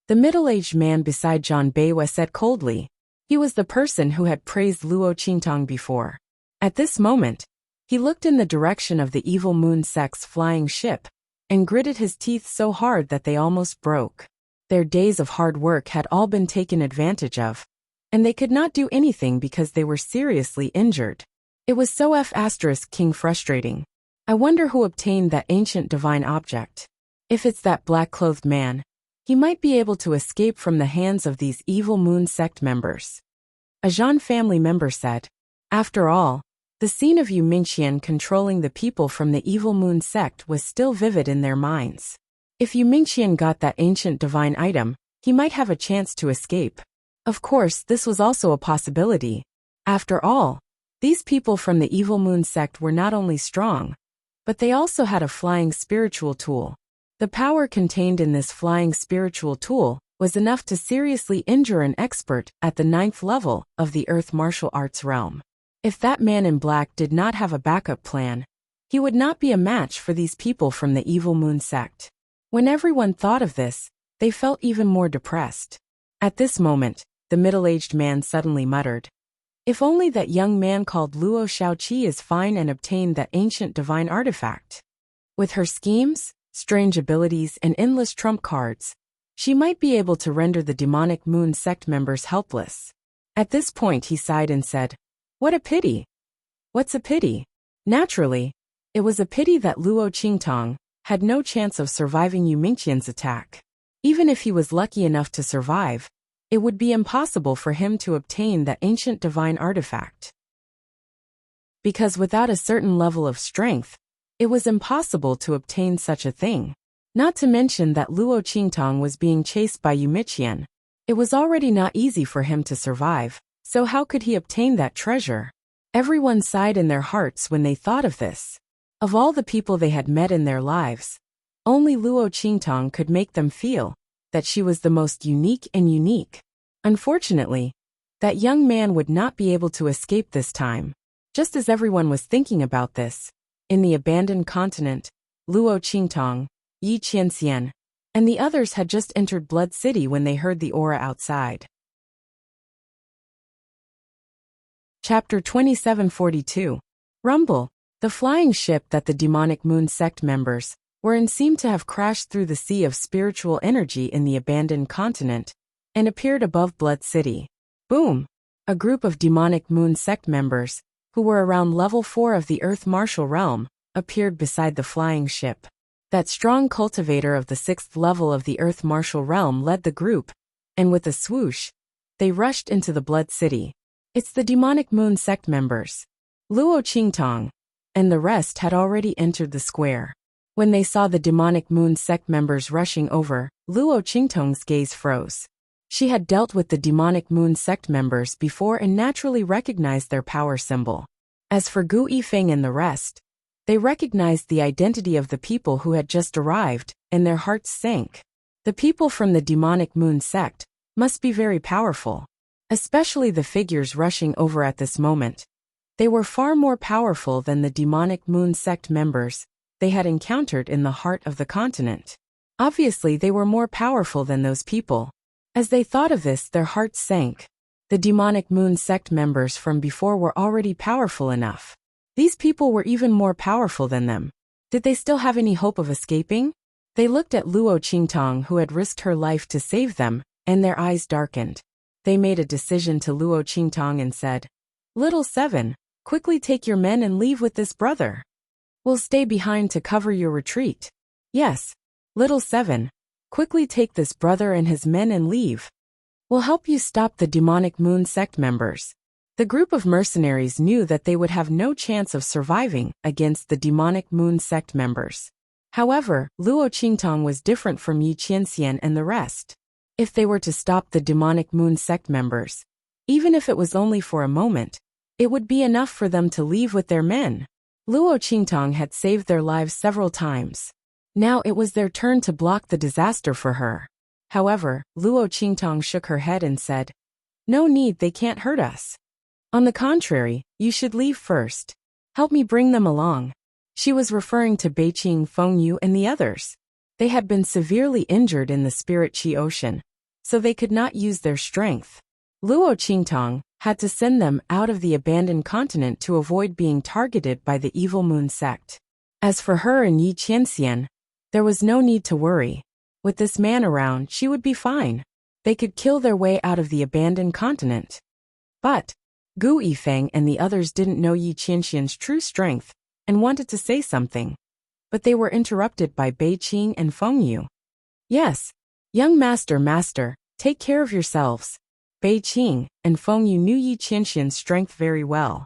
The middle-aged man beside Jean Bayouet said coldly. He was the person who had praised Luo Qingtang before. At this moment, he looked in the direction of the Evil Moon sect's flying ship, and gritted his teeth so hard that they almost broke. Their days of hard work had all been taken advantage of, and they could not do anything because they were seriously injured. It was so King frustrating. I wonder who obtained that ancient divine object. If it's that black-clothed man, he might be able to escape from the hands of these Evil Moon sect members. A Jean family member said. After all, the scene of Yu Mingqian controlling the people from the Evil Moon sect was still vivid in their minds. If Yu Mingqian got that ancient divine item, he might have a chance to escape. Of course, this was also a possibility. After all, these people from the Evil Moon sect were not only strong, but they also had a flying spiritual tool. The power contained in this flying spiritual tool was enough to seriously injure an expert at the 9th level of the Earth martial arts realm. If that man in black did not have a backup plan, he would not be a match for these people from the Evil Moon sect. When everyone thought of this, they felt even more depressed. At this moment, the middle-aged man suddenly muttered, "If only that young man called Luo Shaoqi is fine and obtained that ancient divine artifact. With her schemes, strange abilities, and endless trump cards, she might be able to render the demonic moon sect members helpless." At this point he sighed and said, "What a pity." What's a pity? Naturally, it was a pity that Luo Qingtang had no chance of surviving Yu Mingqian's attack. Even if he was lucky enough to survive, it would be impossible for him to obtain that ancient divine artifact. Because without a certain level of strength, it was impossible to obtain such a thing. Not to mention that Luo Qingtang was being chased by Yu Mingqian. It was already not easy for him to survive, so how could he obtain that treasure? Everyone sighed in their hearts when they thought of this. Of all the people they had met in their lives, only Luo Qingtang could make them feel that she was the most unique and unique. Unfortunately, that young man would not be able to escape this time. Just as everyone was thinking about this, in the abandoned continent, Luo Qingtang, Yi Qianxian, and the others had just entered Blood City when they heard the aura outside. Chapter 2742. Rumble. The flying ship that the demonic moon sect members were in seemed to have crashed through the sea of spiritual energy in the abandoned continent and appeared above Blood City. Boom! A group of demonic moon sect members, who were around level 4 of the Earth martial realm, appeared beside the flying ship. That strong cultivator of the 6th level of the Earth martial realm led the group, and with a swoosh, they rushed into the Blood City. It's the demonic moon sect members. Luo Qingtang and the rest had already entered the square. When they saw the demonic moon sect members rushing over, Luo Qingtang's gaze froze. She had dealt with the demonic moon sect members before and naturally recognized their power symbol. As for Gu Yifeng and the rest, they recognized the identity of the people who had just arrived, and their hearts sank. The people from the demonic moon sect must be very powerful. Especially the figures rushing over at this moment. They were far more powerful than the demonic moon sect members they had encountered in the heart of the continent. Obviously, they were more powerful than those people. As they thought of this, their hearts sank. The demonic moon sect members from before were already powerful enough. These people were even more powerful than them. Did they still have any hope of escaping? They looked at Luo Qingtang, who had risked her life to save them, and their eyes darkened. They made a decision to Luo Qingtang and said, "Little Seven, quickly take your men and leave with this brother. We'll stay behind to cover your retreat." "Yes, Little Seven, quickly take this brother and his men and leave. We'll help you stop the demonic moon sect members." The group of mercenaries knew that they would have no chance of surviving against the demonic moon sect members. However, Luo Qingtang was different from Yi Qianxian and the rest. If they were to stop the demonic moon sect members, Even if it was only for a moment, it would be enough for them to leave with their men. Luo Qingtong had saved their lives several times. Now it was their turn to block the disaster for her. However, Luo Qingtong shook her head and said, "No need, they can't hurt us. On the contrary, you should leave first. Help me bring them along." She was referring to Beiqing, Fengyu, and the others. They had been severely injured in the Spirit Qi Ocean, so they could not use their strength. Luo Qingtong had to send them out of the abandoned continent to avoid being targeted by the evil moon sect. As for her and Yi Qianxian, there was no need to worry. With this man around, she would be fine. They could kill their way out of the abandoned continent. But Gu Yifeng and the others didn't know Yi Qianxian's true strength and wanted to say something. But they were interrupted by Beiqing and Fengyu. "Yes, young master, take care of yourselves." Beiqing and Fengyu knew Yi Qianxian's strength very well.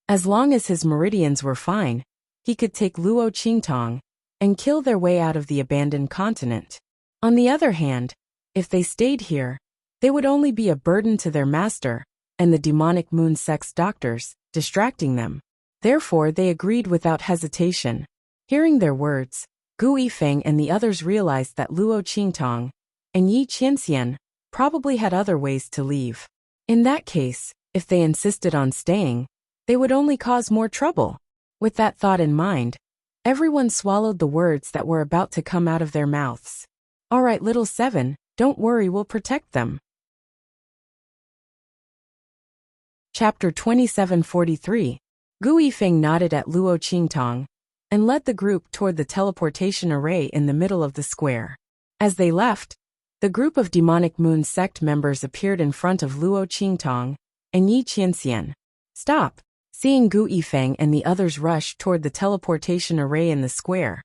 As long as his meridians were fine, he could take Luo Qingtong and kill their way out of the abandoned continent. On the other hand, if they stayed here, they would only be a burden to their master and the demonic moon sect's doctors, distracting them. Therefore, they agreed without hesitation. Hearing their words, Gu Yifeng and the others realized that Luo Qingtong and Yi Qianxian probably had other ways to leave. In that case, if they insisted on staying, they would only cause more trouble. With that thought in mind, everyone swallowed the words that were about to come out of their mouths. "All right, little seven, don't worry, we'll protect them." Chapter 2743. Gu Yifeng nodded at Luo Qingtong and led the group toward the teleportation array in the middle of the square. As they left, the group of demonic moon sect members appeared in front of Luo Qingtong and Yi Qianxian. "Stop!" Seeing Gu Yifeng and the others rush toward the teleportation array in the square,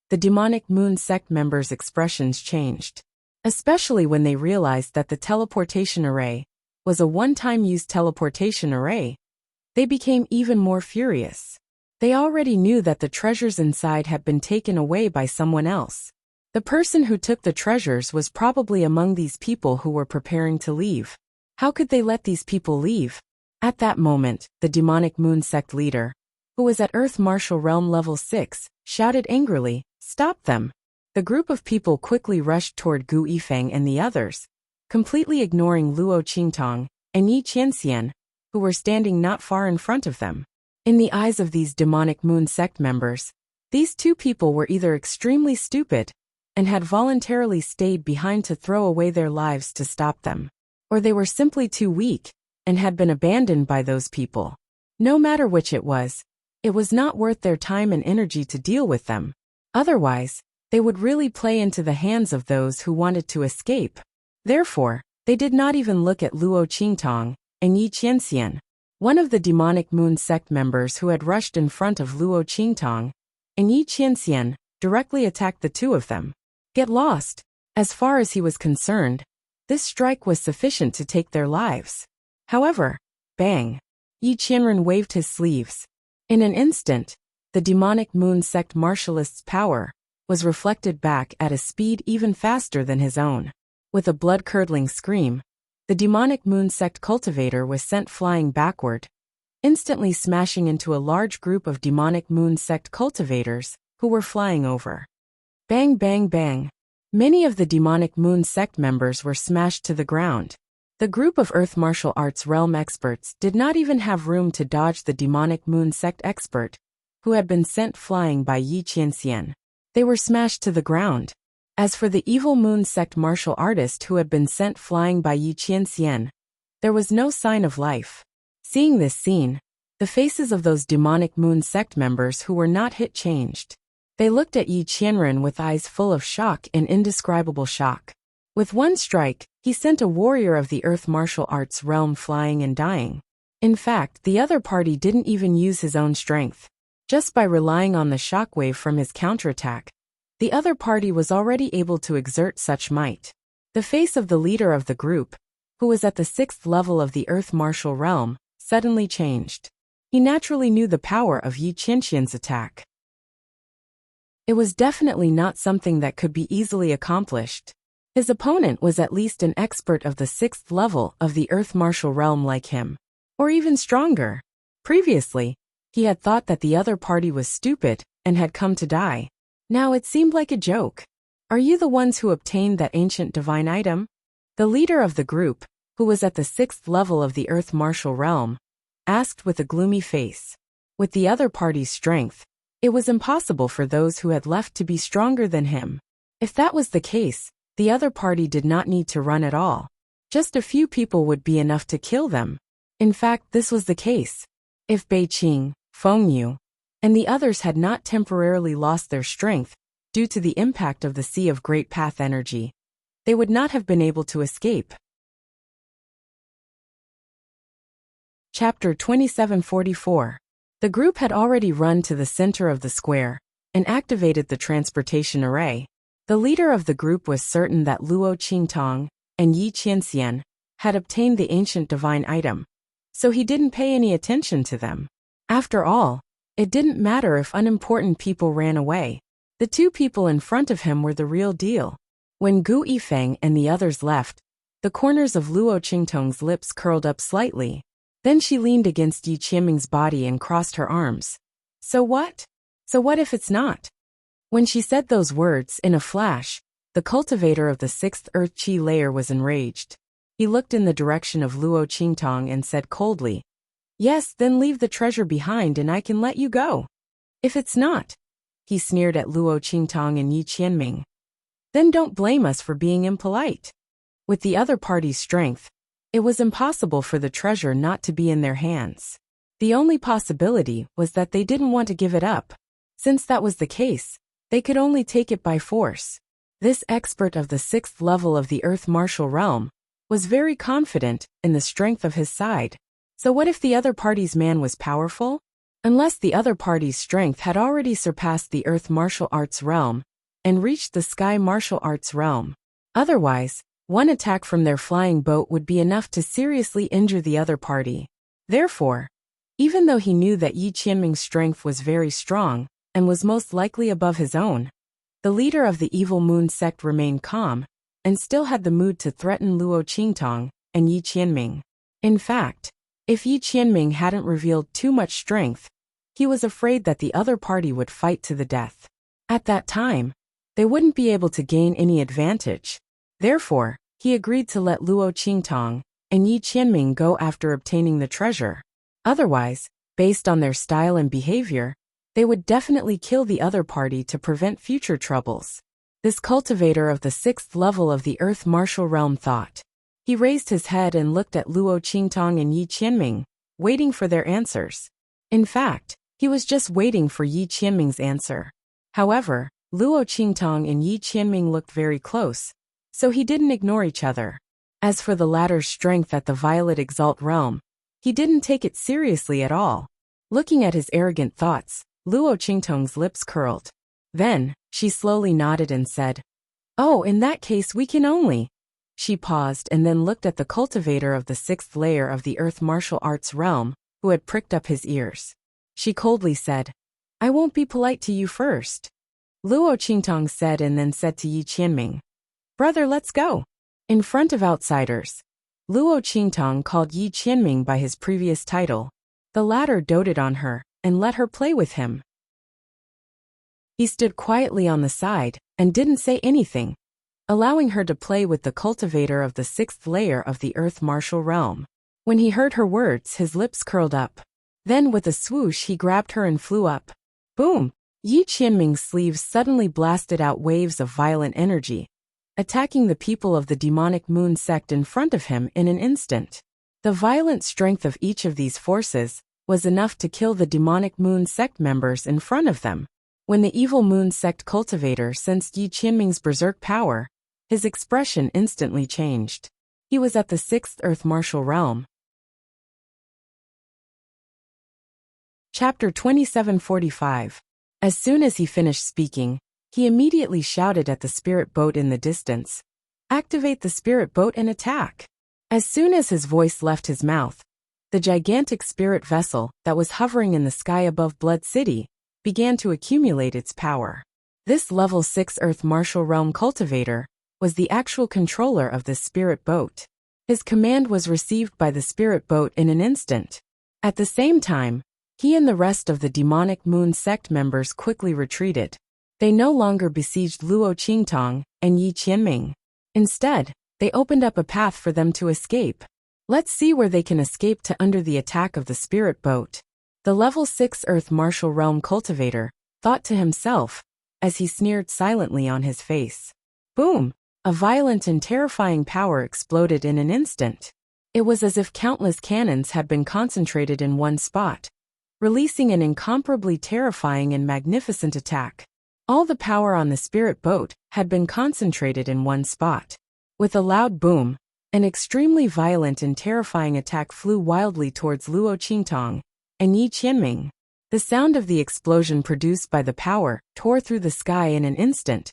the demonic moon sect members' expressions changed. Especially when they realized that the teleportation array was a one-time use teleportation array, they became even more furious. They already knew that the treasures inside had been taken away by someone else. The person who took the treasures was probably among these people who were preparing to leave. How could they let these people leave? At that moment, the demonic moon sect leader, who was at Earth Martial Realm level 6, shouted angrily, "Stop them!" The group of people quickly rushed toward Gu Yifeng and the others, completely ignoring Luo Qingtong and Yi Qianxian, who were standing not far in front of them. In the eyes of these demonic moon sect members, these two people were either extremely stupid and had voluntarily stayed behind to throw away their lives to stop them, or they were simply too weak and had been abandoned by those people. No matter which it was not worth their time and energy to deal with them. Otherwise, they would really play into the hands of those who wanted to escape. Therefore, they did not even look at Luo Qingtong and Yi Qianxian. One of the demonic moon sect members who had rushed in front of Luo Qingtong and Yi Qianxian directly attacked the two of them. Get lost! As far as he was concerned, this strike was sufficient to take their lives. However, bang! Yi Qianren waved his sleeves. In an instant, the demonic moon sect martialist's power was reflected back at a speed even faster than his own. With a blood-curdling scream, the demonic moon sect cultivator was sent flying backward, instantly smashing into a large group of demonic moon sect cultivators who were flying over. Bang, bang, bang. Many of the demonic moon sect members were smashed to the ground. The group of Earth Martial Arts realm experts did not even have room to dodge the demonic moon sect expert, who had been sent flying by Yi Qianxian. They were smashed to the ground. As for the evil moon sect martial artist who had been sent flying by Yi Qianxian, there was no sign of life. Seeing this scene, the faces of those demonic moon sect members who were not hit changed. They looked at Yi Qianren with eyes full of shock and indescribable shock. With one strike, he sent a warrior of the Earth Martial Arts realm flying and dying. In fact, the other party didn't even use his own strength. Just by relying on the shockwave from his counterattack, the other party was already able to exert such might. The face of the leader of the group, who was at the 6th level of the Earth Martial Realm, suddenly changed. He naturally knew the power of Yi Qianxian's attack. It was definitely not something that could be easily accomplished. His opponent was at least an expert of the 6th level of the Earth Martial Realm like him. Or even stronger. Previously, he had thought that the other party was stupid and had come to die. Now it seemed like a joke. Are you the ones who obtained that ancient divine item? The leader of the group, who was at the 6th level of the Earth Martial Realm, asked with a gloomy face. With the other party's strength, it was impossible for those who had left to be stronger than him. If that was the case, the other party did not need to run at all. Just a few people would be enough to kill them. In fact, this was the case. If Beiqing, Fengyu, and the others had not temporarily lost their strength due to the impact of the Sea of Great Path energy, they would not have been able to escape. Chapter 2744. The group had already run to the center of the square and activated the transportation array. The leader of the group was certain that Luo Qingtong and Yi Qianxian had obtained the ancient divine item, so he didn't pay any attention to them. After all, it didn't matter if unimportant people ran away. The two people in front of him were the real deal. When Gu Yifeng and the others left, the corners of Luo Qingtong's lips curled up slightly. Then she leaned against Yi Qianming's body and crossed her arms. So what? So what if it's not? When she said those words, in a flash, the cultivator of the 6th Earth Qi layer was enraged. He looked in the direction of Luo Qingtong and said coldly, "Yes, then leave the treasure behind and I can let you go." "If it's not," he sneered at Luo Qingtong and Yi Qianming, "then don't blame us for being impolite." With the other party's strength, it was impossible for the treasure not to be in their hands. The only possibility was that they didn't want to give it up. Since that was the case, they could only take it by force. This expert of the 6th level of the Earth Martial Realm was very confident in the strength of his side. So what if the other party's man was powerful? Unless the other party's strength had already surpassed the Earth Martial Arts realm and reached the Sky Martial Arts realm. Otherwise, one attack from their flying boat would be enough to seriously injure the other party. Therefore, even though he knew that Yi Qianming's strength was very strong and was most likely above his own, the leader of the Evil Moon sect remained calm and still had the mood to threaten Luo Qingtong and Yi Qianming. In fact, if Yi Qianming hadn't revealed too much strength, he was afraid that the other party would fight to the death. At that time, they wouldn't be able to gain any advantage. Therefore, he agreed to let Luo Qingtong and Yi Qianming go after obtaining the treasure. Otherwise, based on their style and behavior, they would definitely kill the other party to prevent future troubles. This cultivator of the 6th level of the Earth Martial Realm thought. He raised his head and looked at Luo Qingtong and Yi Qianming, waiting for their answers. In fact, he was just waiting for Yi Qianming's answer. However, Luo Qingtong and Yi Qianming looked very close, so he didn't ignore each other. As for the latter's strength at the Violet Exalt realm, he didn't take it seriously at all. Looking at his arrogant thoughts, Luo Qingtong's lips curled. Then, she slowly nodded and said, "Oh, in that case we can only..." She paused and then looked at the cultivator of the 6th layer of the Earth Martial Arts realm, who had pricked up his ears. She coldly said, "I won't be polite to you first." Luo Qingtong said and then said to Yi Qianming, "Brother, let's go." In front of outsiders, Luo Qingtong called Yi Qianming by his previous title. The latter doted on her and let her play with him. He stood quietly on the side and didn't say anything, allowing her to play with the cultivator of the 6th layer of the Earth Martial Realm. When he heard her words, his lips curled up. Then with a swoosh he grabbed her and flew up. Boom! Yi Qianming's sleeves suddenly blasted out waves of violent energy, attacking the people of the demonic moon sect in front of him in an instant. The violent strength of each of these forces was enough to kill the demonic moon sect members in front of them. When the evil moon sect cultivator sensed Yi Qianming's berserk power, his expression instantly changed. He was at the 6th Earth Martial Realm. Chapter 2745. As soon as he finished speaking, he immediately shouted at the spirit boat in the distance, "Activate the spirit boat and attack!" As soon as his voice left his mouth, the gigantic spirit vessel that was hovering in the sky above Blood City began to accumulate its power. This level 6 Earth Martial Realm cultivator was the actual controller of this spirit boat. His command was received by the spirit boat in an instant. At the same time, he and the rest of the demonic moon sect members quickly retreated. They no longer besieged Luo Qingtang and Yi Qianming. Instead, they opened up a path for them to escape. Let's see where they can escape to under the attack of the spirit boat. The level 6 Earth Martial Realm cultivator thought to himself as he sneered silently on his face. Boom! A violent and terrifying power exploded in an instant. It was as if countless cannons had been concentrated in one spot, releasing an incomparably terrifying and magnificent attack. All the power on the spirit boat had been concentrated in one spot. With a loud boom, an extremely violent and terrifying attack flew wildly towards Luo Qingtang and Yi Qianming. The sound of the explosion produced by the power tore through the sky in an instant,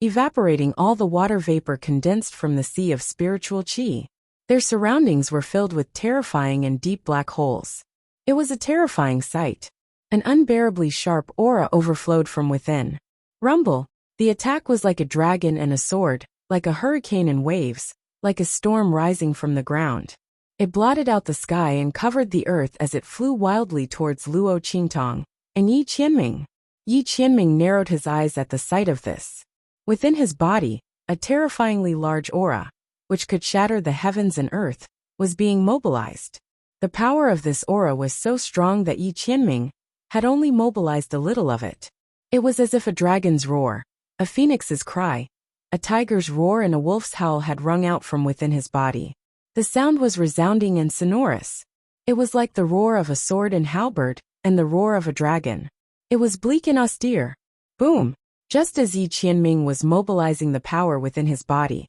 evaporating all the water vapor condensed from the sea of spiritual qi. Their surroundings were filled with terrifying and deep black holes. It was a terrifying sight. An unbearably sharp aura overflowed from within. Rumble! The attack was like a dragon and a sword, like a hurricane in waves, like a storm rising from the ground. It blotted out the sky and covered the earth as it flew wildly towards Luo Qingtang and Yi Qianming. Yi Qianming narrowed his eyes at the sight of this. Within his body, a terrifyingly large aura, which could shatter the heavens and earth, was being mobilized. The power of this aura was so strong that Yi Qianming had only mobilized a little of it. It was as if a dragon's roar, a phoenix's cry, a tiger's roar and a wolf's howl had rung out from within his body. The sound was resounding and sonorous. It was like the roar of a sword and halberd, and the roar of a dragon. It was bleak and austere. Boom! Just as Yi Qianming was mobilizing the power within his body,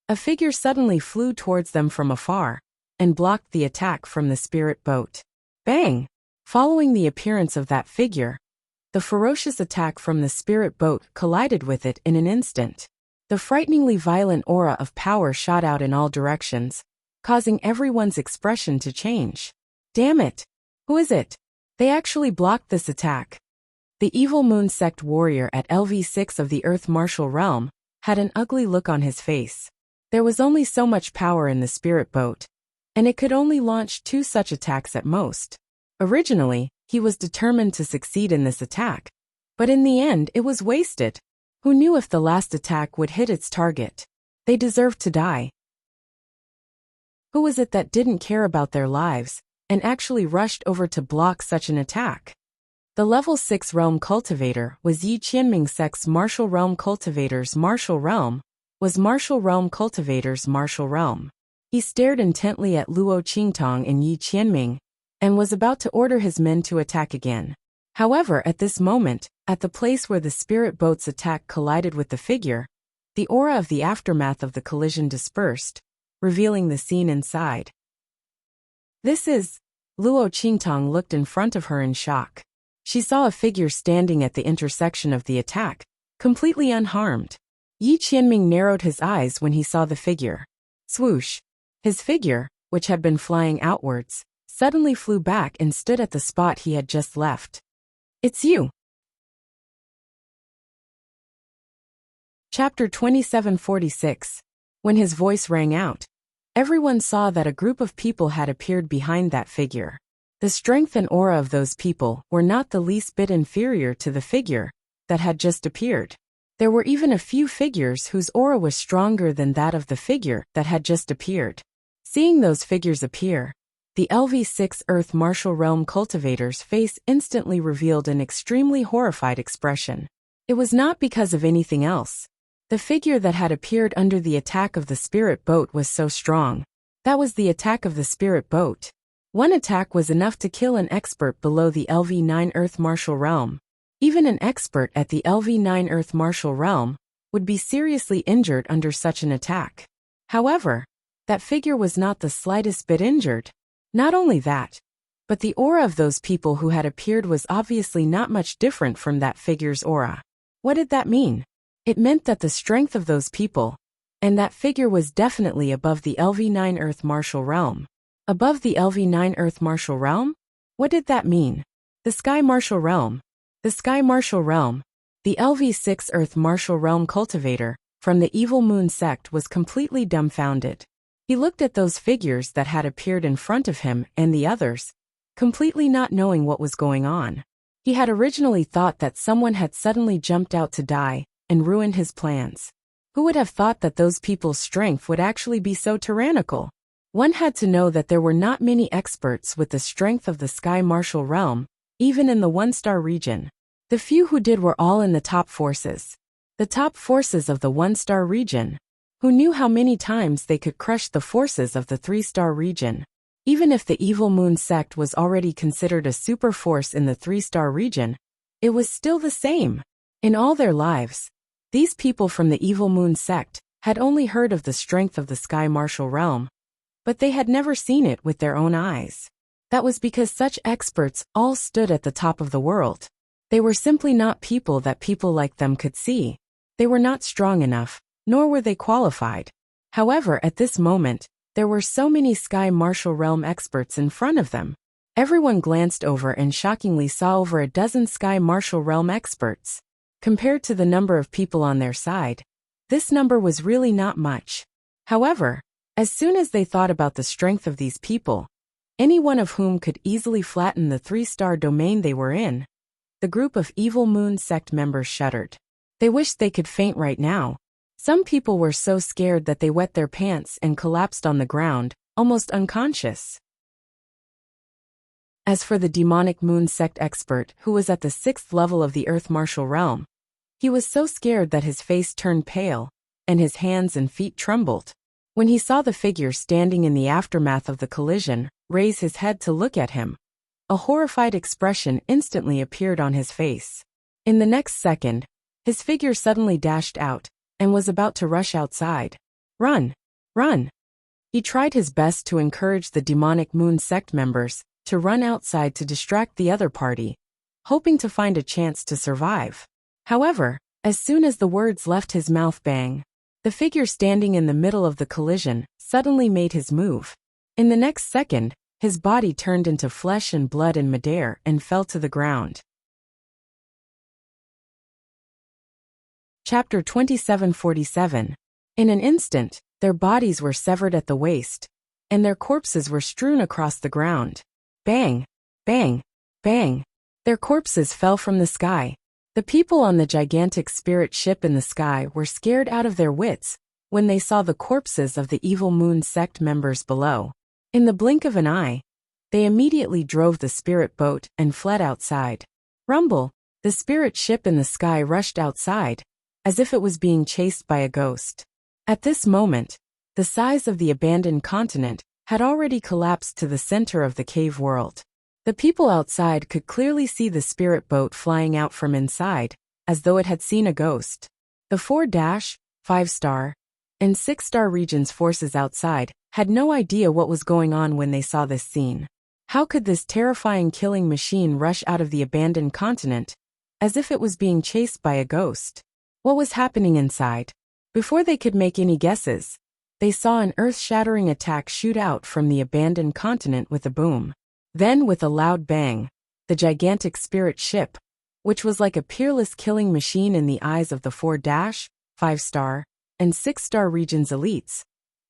a figure suddenly flew towards them from afar and blocked the attack from the spirit boat. Bang! Following the appearance of that figure, the ferocious attack from the spirit boat collided with it in an instant. The frighteningly violent aura of power shot out in all directions, causing everyone's expression to change. Damn it! Who is it? They actually blocked this attack. The evil moon sect warrior at LV6 of the Earth Martial Realm had an ugly look on his face. There was only so much power in the spirit boat, and it could only launch 2 such attacks at most. Originally, he was determined to succeed in this attack, but in the end it was wasted. Who knew if the last attack would hit its target? They deserved to die. Who was it that didn't care about their lives and actually rushed over to block such an attack? The level 6 realm cultivator was Yi Qianming sect's martial realm cultivator's martial realm, was martial realm cultivator's martial realm. He stared intently at Luo Qingtang and Yi Qianming, and was about to order his men to attack again. However, at this moment, at the place where the spirit boat's attack collided with the figure, the aura of the aftermath of the collision dispersed, revealing the scene inside. This is... Luo Qingtang looked in front of her in shock. She saw a figure standing at the intersection of the attack, completely unharmed. Yi Qianming narrowed his eyes when he saw the figure. Swoosh! His figure, which had been flying outwards, suddenly flew back and stood at the spot he had just left. It's you! Chapter 2746. When his voice rang out, everyone saw that a group of people had appeared behind that figure. The strength and aura of those people were not the least bit inferior to the figure that had just appeared. There were even a few figures whose aura was stronger than that of the figure that had just appeared. Seeing those figures appear, the LV6 Earth Martial Realm cultivator's face instantly revealed an extremely horrified expression. It was not because of anything else. The figure that had appeared under the attack of the spirit boat was so strong. That was the attack of the spirit boat. One attack was enough to kill an expert below the LV9 Earth Martial Realm. Even an expert at the LV9 Earth Martial Realm would be seriously injured under such an attack. However, that figure was not the slightest bit injured. Not only that, but the aura of those people who had appeared was obviously not much different from that figure's aura. What did that mean? It meant that the strength of those people and that figure was definitely above the LV9 Earth Martial Realm. Above the LV9 Earth Martial Realm? What did that mean? The Sky Martial Realm. The Sky Martial Realm. The LV6 Earth Martial Realm cultivator from the Evil Moon sect was completely dumbfounded. He looked at those figures that had appeared in front of him and the others, completely not knowing what was going on. He had originally thought that someone had suddenly jumped out to die and ruined his plans. Who would have thought that those people's strength would actually be so tyrannical? One had to know that there were not many experts with the strength of the Sky Martial Realm, even in the one-star region. The few who did were all in the top forces. The top forces of the one-star region. Who knew how many times they could crush the forces of the three-star region? Even if the Evil Moon sect was already considered a super force in the three-star region, it was still the same. In all their lives, these people from the Evil Moon sect had only heard of the strength of the Sky Martial Realm, but they had never seen it with their own eyes. That was because such experts all stood at the top of the world. They were simply not people that people like them could see. They were not strong enough, nor were they qualified. However, at this moment, there were so many Sky Martial Realm experts in front of them. Everyone glanced over and shockingly saw over a dozen Sky Martial Realm experts. Compared to the number of people on their side, this number was really not much. However, as soon as they thought about the strength of these people, any one of whom could easily flatten the three-star domain they were in, the group of Evil Moon sect members shuddered. They wished they could faint right now. Some people were so scared that they wet their pants and collapsed on the ground, almost unconscious. As for the demonic moon sect expert who was at the 6th level of the Earth Martial Realm, he was so scared that his face turned pale, and his hands and feet trembled. When he saw the figure standing in the aftermath of the collision raise his head to look at him, a horrified expression instantly appeared on his face. In the next second, his figure suddenly dashed out, and was about to rush outside. Run! Run! He tried his best to encourage the demonic moon sect members to run outside to distract the other party, hoping to find a chance to survive. However, as soon as the words left his mouth, bang! The figure standing in the middle of the collision suddenly made his move. In the next second, his body turned into flesh and blood in midair and fell to the ground. Chapter 2747. In an instant, their bodies were severed at the waist, and their corpses were strewn across the ground. Bang! Bang! Bang! Their corpses fell from the sky. The people on the gigantic spirit ship in the sky were scared out of their wits when they saw the corpses of the Evil Moon sect members below. In the blink of an eye, they immediately drove the spirit boat and fled outside. Rumble! The spirit ship in the sky rushed outside, as if it was being chased by a ghost. At this moment, the size of the abandoned continent had already collapsed to the center of the cave world. The people outside could clearly see the spirit boat flying out from inside, as though it had seen a ghost. The 4-5-star, and 6-star regions forces outside had no idea what was going on when they saw this scene. How could this terrifying killing machine rush out of the abandoned continent, as if it was being chased by a ghost? What was happening inside? Before they could make any guesses, they saw an earth-shattering attack shoot out from the abandoned continent with a boom. Then, with a loud bang, the gigantic spirit ship, which was like a peerless killing machine in the eyes of the 4-5-star, and 6-star regions elites,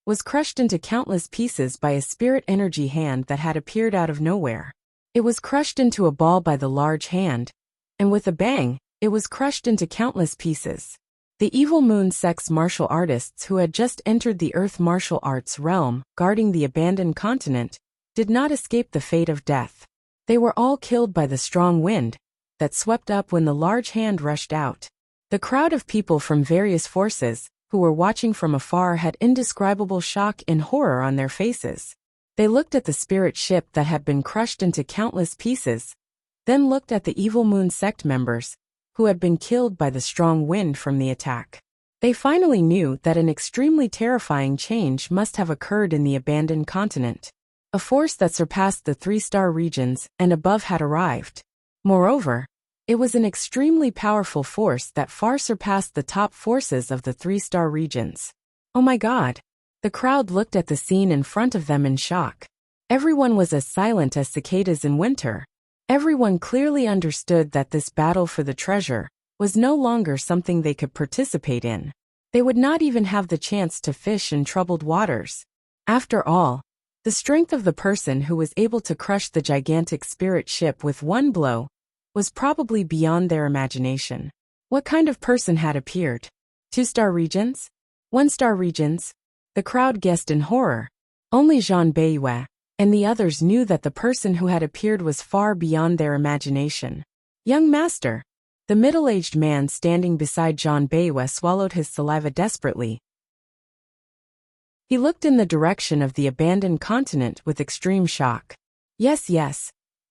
was crushed into countless pieces by a spirit energy hand that had appeared out of nowhere. It was crushed into a ball by the large hand, and with a bang, it was crushed into countless pieces. The Evil Moon sect's martial artists who had just entered the Earth martial arts realm, guarding the abandoned continent, did not escape the fate of death. They were all killed by the strong wind that swept up when the large hand rushed out. The crowd of people from various forces, who were watching from afar, had indescribable shock and horror on their faces. They looked at the spirit ship that had been crushed into countless pieces, then looked at the Evil Moon sect members, who had been killed by the strong wind from the attack. They finally knew that an extremely terrifying change must have occurred in the abandoned continent. A force that surpassed the 3-star regions and above had arrived. Moreover, it was an extremely powerful force that far surpassed the top forces of the 3-star regions. Oh my God! The crowd looked at the scene in front of them in shock. Everyone was as silent as cicadas in winter. Everyone clearly understood that this battle for the treasure was no longer something they could participate in. They would not even have the chance to fish in troubled waters. After all, the strength of the person who was able to crush the gigantic spirit ship with one blow was probably beyond their imagination. What kind of person had appeared? 2-star regions? 1-star regions? The crowd guessed in horror. Only Jean Bayou and the others knew that the person who had appeared was far beyond their imagination. Young master. The middle-aged man standing beside Jean Bayou swallowed his saliva desperately. He looked in the direction of the abandoned continent with extreme shock. Yes,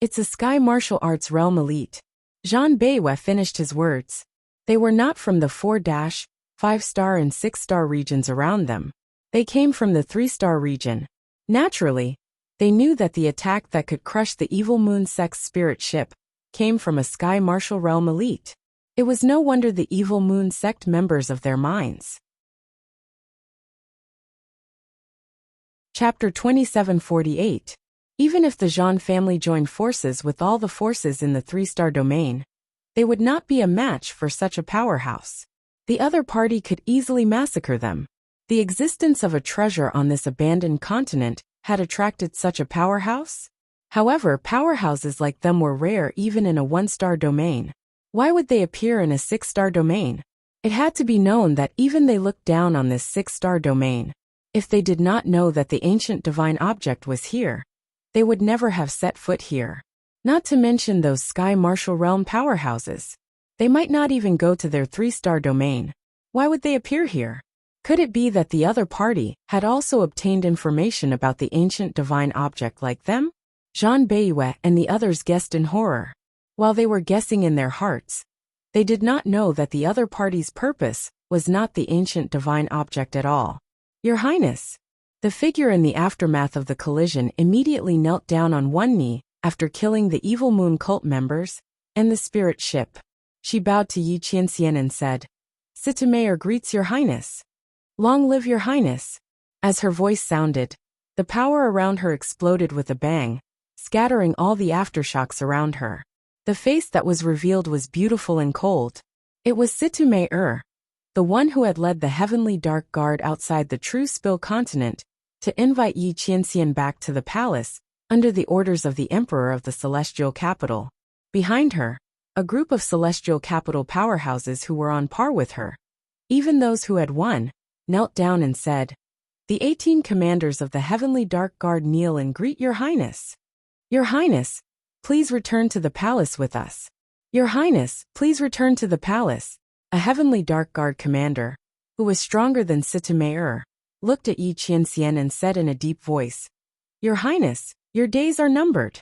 it's a sky martial arts realm elite. Jean Bayou finished his words. They were not from the 4-, 5-star and 6-star regions around them. They came from the 3-star region. Naturally, they knew that the attack that could crush the evil moon sect's spirit ship came from a sky martial realm elite. It was no wonder the evil moon sect members of their minds. Chapter 2748. Even if the Jean family joined forces with all the forces in the 3-star domain, they would not be a match for such a powerhouse. The other party could easily massacre them. The existence of a treasure on this abandoned continent had attracted such a powerhouse? However, powerhouses like them were rare even in a 1-star domain. Why would they appear in a 6-star domain? It had to be known that even they looked down on this 6-star domain. If they did not know that the ancient divine object was here, they would never have set foot here. Not to mention those sky martial realm powerhouses. They might not even go to their 3-star domain. Why would they appear here? Could it be that the other party had also obtained information about the ancient divine object like them? Jean Bayou and the others guessed in horror. While they were guessing in their hearts, they did not know that the other party's purpose was not the ancient divine object at all. Your Highness. The figure in the aftermath of the collision immediately knelt down on one knee after killing the evil moon cult members and the spirit ship. She bowed to Yi Qianxian and said, Sitamayor greets Your Highness. Long live Your Highness. As her voice sounded, the power around her exploded with a bang, scattering all the aftershocks around her. The face that was revealed was beautiful and cold. It was Sitamayor, the one who had led the heavenly dark guard outside the true spill continent to invite Yi Qianxian back to the palace under the orders of the emperor of the celestial capital. Behind her, a group of celestial capital powerhouses who were on par with her, even those who had won, knelt down and said, The 18 commanders of the heavenly dark guard kneel and greet Your Highness. Your Highness, please return to the palace with us. Your Highness, please return to the palace. A heavenly dark guard commander, who was stronger than Sitamayor, looked at Yi Qianxian and said in a deep voice, Your Highness, your days are numbered.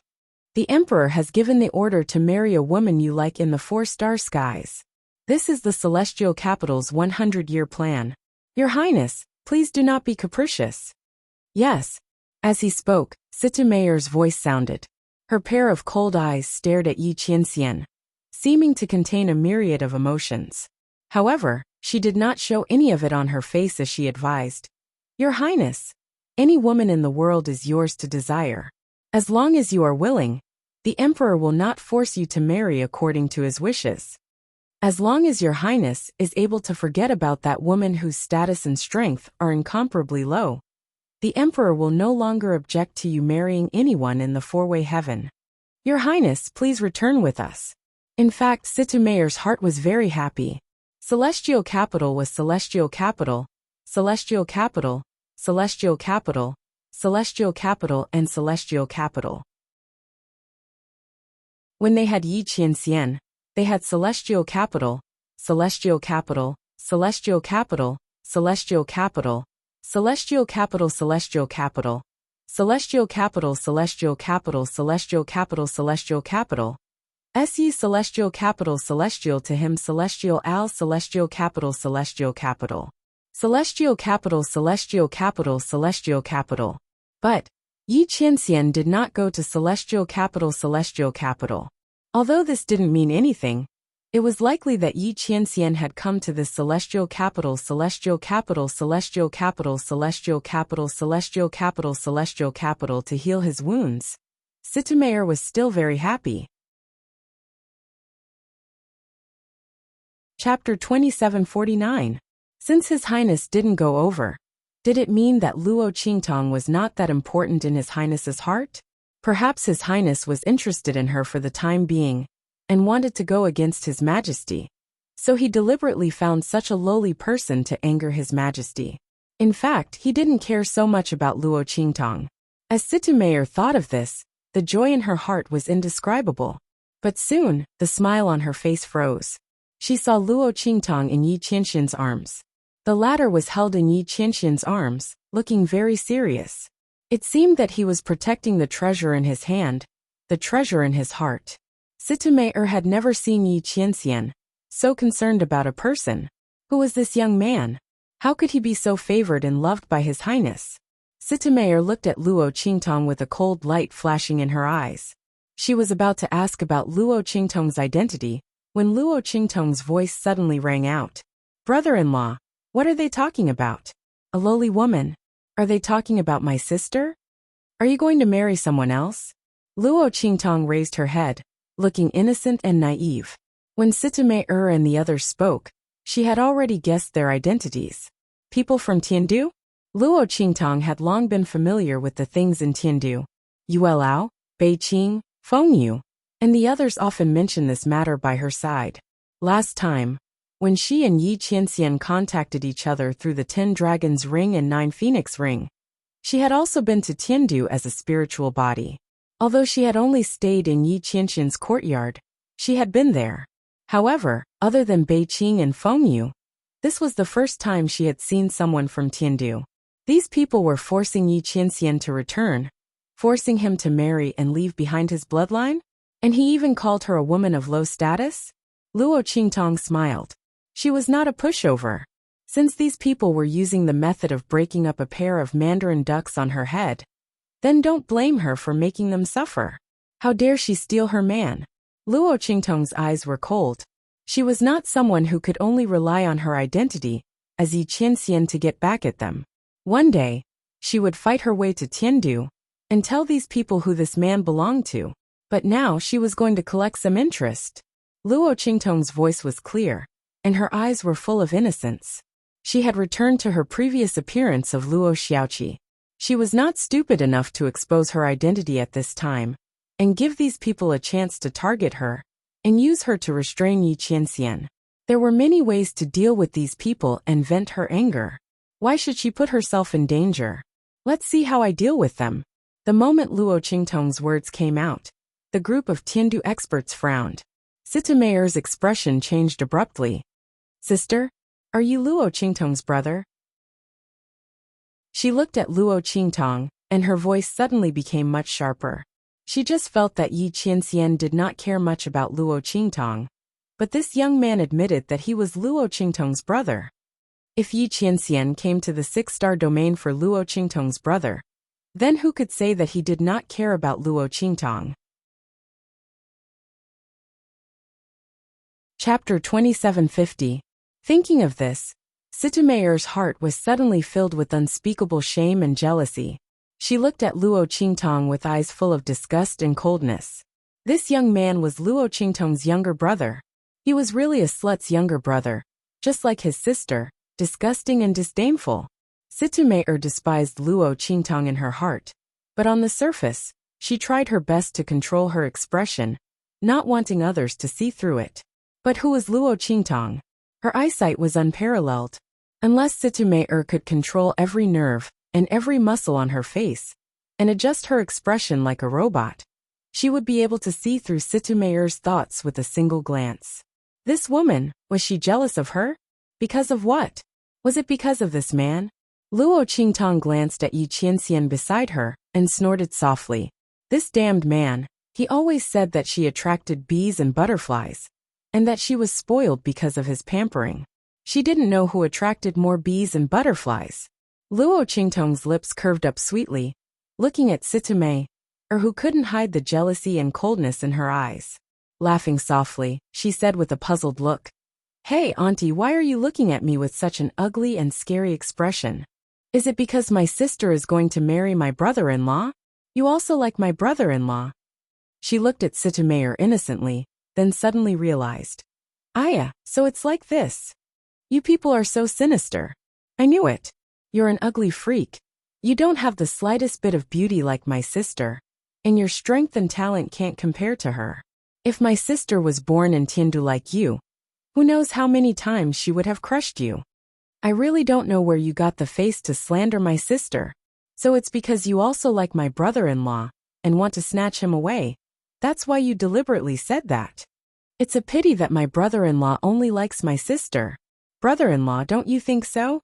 The emperor has given the order to marry a woman you like in the 4-star skies. This is the celestial capital's 100-year plan. Your Highness, please do not be capricious. Yes. As he spoke, Sitamayor's voice sounded. Her pair of cold eyes stared at Yi Qianxian, seeming to contain a myriad of emotions. However, she did not show any of it on her face as she advised. Your Highness, any woman in the world is yours to desire. As long as you are willing, the emperor will not force you to marry according to his wishes. As long as Your Highness is able to forget about that woman whose status and strength are incomparably low, the emperor will no longer object to you marrying anyone in the 4-way heaven. Your Highness, please return with us. In fact, Sitamayor's heart was very happy. Celestial capital was celestial capital, celestial capital, celestial capital, celestial capital and celestial capital. When they had Yi Qianxian, they had celestial capital, celestial capital, celestial capital, celestial capital, celestial capital, celestial capital, celestial capital, celestial capital, celestial capital, celestial capital. Se celestial capital, celestial to him, celestial al, celestial capital, celestial capital. Celestial capital, celestial capital, celestial capital. But Yi Qianxian did not go to celestial capital, celestial capital. Although this didn't mean anything, it was likely that Yi Qianxian had come to this celestial capital, celestial capital, celestial capital, celestial capital, celestial capital, celestial capital to heal his wounds. Sitamayor was still very happy. Chapter 2749. Since His Highness didn't go over, did it mean that Luo Qingtong was not that important in His Highness's heart? Perhaps His Highness was interested in her for the time being and wanted to go against His Majesty. So he deliberately found such a lowly person to anger His Majesty. In fact, he didn't care so much about Luo Qingtong. As Sitameyer thought of this, the joy in her heart was indescribable. But soon, the smile on her face froze. She saw Luo Qingtong in Yi Qianxian's arms. The latter was held in Yi Qianxian's arms, looking very serious. It seemed that he was protecting the treasure in his hand, the treasure in his heart. Sitameyer had never seen Yi Qianxian so concerned about a person. Who was this young man? How could he be so favored and loved by His Highness? Sitameyer looked at Luo Qingtong with a cold light flashing in her eyes. She was about to ask about Luo Qingtong's identity when Luo Qingtong's voice suddenly rang out. Brother-in-law, what are they talking about? A lowly woman? Are they talking about my sister? Are you going to marry someone else? Luo Qingtong raised her head, looking innocent and naive. When Sitameyer and the others spoke, she had already guessed their identities. People from Tiandu? Luo Qingtong had long been familiar with the things in Tiandu. Yuelao, Beiqing, Fengyu, and the others often mentioned this matter by her side. Last time, when she and Yi Qianxian contacted each other through the 10 Dragons Ring and 9 Phoenix Ring, she had also been to Tiandu as a spiritual body. Although she had only stayed in Yi Qianxian's courtyard, she had been there. However, other than Beiqing and Fengyu, this was the first time she had seen someone from Tiandu. These people were forcing Yi Qianxian to return, forcing him to marry and leave behind his bloodline? And he even called her a woman of low status? Luo Qingtong smiled. She was not a pushover. Since these people were using the method of breaking up a pair of mandarin ducks on her head, then don't blame her for making them suffer. How dare she steal her man? Luo Qingtong's eyes were cold. She was not someone who could only rely on her identity as Yi Qianxian to get back at them. One day, she would fight her way to Tiandu and tell these people who this man belonged to. But now she was going to collect some interest. Luo Qingtong's voice was clear, and her eyes were full of innocence. She had returned to her previous appearance of Luo Xiaoqi. She was not stupid enough to expose her identity at this time and give these people a chance to target her and use her to restrain Yi Qianxian. There were many ways to deal with these people and vent her anger. Why should she put herself in danger? Let's see how I deal with them. The moment Luo Qingtong's words came out, the group of Tiandu experts frowned. Sitameyer's expression changed abruptly. Sister, are you Luo Qingtong's brother? She looked at Luo Qingtong, and her voice suddenly became much sharper. She just felt that Yi Qianxian did not care much about Luo Qingtong, but this young man admitted that he was Luo Qingtong's brother. If Yi Qianxian came to the 6-star domain for Luo Qingtong's brother, then who could say that he did not care about Luo Qingtong? Chapter 2750. Thinking of this, Sitameyer's heart was suddenly filled with unspeakable shame and jealousy. She looked at Luo Qingtong with eyes full of disgust and coldness. This young man was Luo Qingtong's younger brother. He was really a slut's younger brother, just like his sister, disgusting and disdainful. Sitameyer despised Luo Qingtong in her heart, but on the surface, she tried her best to control her expression, not wanting others to see through it. But who was Luo Qingtong? Her eyesight was unparalleled. Unless Sitameyer could control every nerve and every muscle on her face and adjust her expression like a robot, she would be able to see through Sitameyer's thoughts with a single glance. This woman, was she jealous of her? Because of what? Was it because of this man? Luo Qingtong glanced at Yi Qianxian beside her and snorted softly. This damned man, he always said that she attracted bees and butterflies, and that she was spoiled because of his pampering. She didn't know who attracted more bees and butterflies. Luo Qingtong's lips curved up sweetly, looking at Sitameyer, who couldn't hide the jealousy and coldness in her eyes. Laughing softly, she said with a puzzled look, "Hey, auntie, why are you looking at me with such an ugly and scary expression? Is it because my sister is going to marry my brother-in-law? You also like my brother-in-law?" She looked at Sitameyer innocently, then suddenly realized. "Aya, so it's like this." You people are so sinister. I knew it. You're an ugly freak. You don't have the slightest bit of beauty like my sister, and your strength and talent can't compare to her. If my sister was born in Tiandu like you, who knows how many times she would have crushed you. I really don't know where you got the face to slander my sister. So it's because you also like my brother-in-law and want to snatch him away. That's why you deliberately said that. It's a pity that my brother-in-law only likes my sister. Brother-in-law, don't you think so?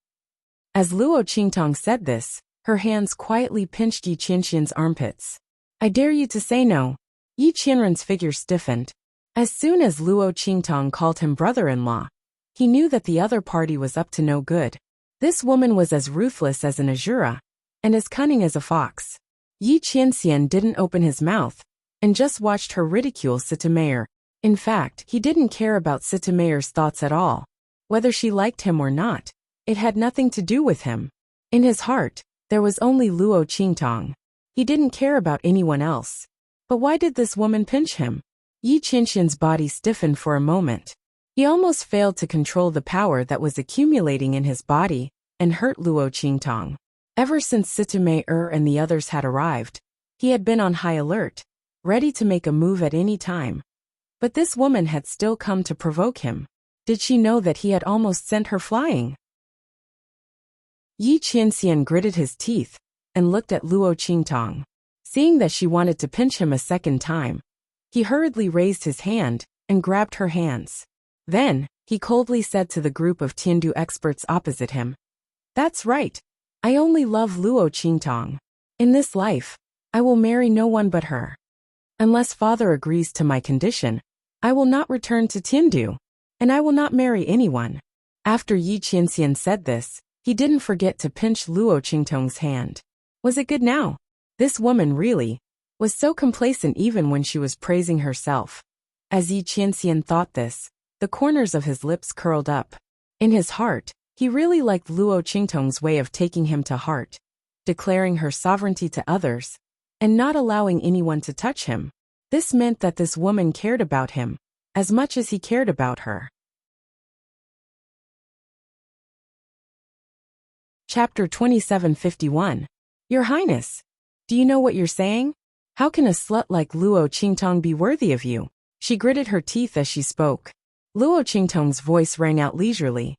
As Luo Qingtong said this, her hands quietly pinched Yi Qianxian's armpits. I dare you to say no. Yi Qianren's figure stiffened. As soon as Luo Qingtong called him brother-in-law, he knew that the other party was up to no good. This woman was as ruthless as an Azura, and as cunning as a fox. Yi Qianxian didn't open his mouth, and just watched her ridicule Sita-Meyer. In fact, he didn't care about Sita-Meyer's thoughts at all. Whether she liked him or not, it had nothing to do with him. In his heart, there was only Luo Qingtong. He didn't care about anyone else. But why did this woman pinch him? Yi Qianxian's body stiffened for a moment. He almost failed to control the power that was accumulating in his body, and hurt Luo Qingtong. Ever since Sita-Meyer and the others had arrived, he had been on high alert, ready to make a move at any time. But this woman had still come to provoke him. Did she know that he had almost sent her flying? Yi Qianxian gritted his teeth and looked at Luo Qingtong. Seeing that she wanted to pinch him a second time, he hurriedly raised his hand and grabbed her hands. Then, he coldly said to the group of Tiandu experts opposite him, "That's right. I only love Luo Qingtong. In this life, I will marry no one but her. Unless father agrees to my condition, I will not return to Tiandu, and I will not marry anyone." After Yi Qianxian said this, he didn't forget to pinch Luo Qingtong's hand. Was it good now? This woman really was so complacent even when she was praising herself. As Yi Qianxian thought this, the corners of his lips curled up. In his heart, he really liked Luo Qingtong's way of taking him to heart, declaring her sovereignty to others, and not allowing anyone to touch him. This meant that this woman cared about him as much as he cared about her. Chapter 2751. Your Highness, do you know what you're saying? How can a slut like Luo Qingtong be worthy of you? She gritted her teeth as she spoke. Luo Qingtong's voice rang out leisurely.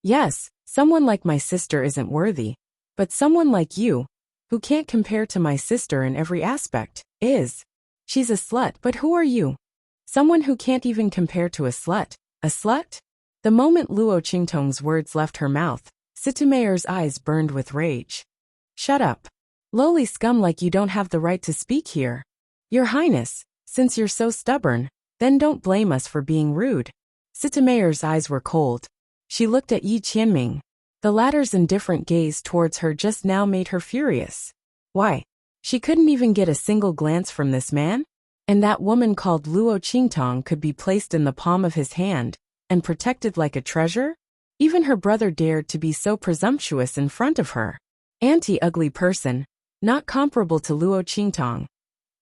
Yes, someone like my sister isn't worthy, but someone like you, who can't compare to my sister in every aspect, is. She's a slut, but who are you? Someone who can't even compare to a slut. A slut? The moment Luo Qingtong's words left her mouth, Sita-Meyer's eyes burned with rage. Shut up. Lowly scum like you don't have the right to speak here. Your Highness, since you're so stubborn, then don't blame us for being rude. Sita-Meyer's eyes were cold. She looked at Yi Qianming. The latter's indifferent gaze towards her just now made her furious. Why? She couldn't even get a single glance from this man? And that woman called Luo Qingtong could be placed in the palm of his hand and protected like a treasure? Even her brother dared to be so presumptuous in front of her. Anti-ugly person, not comparable to Luo Qingtong.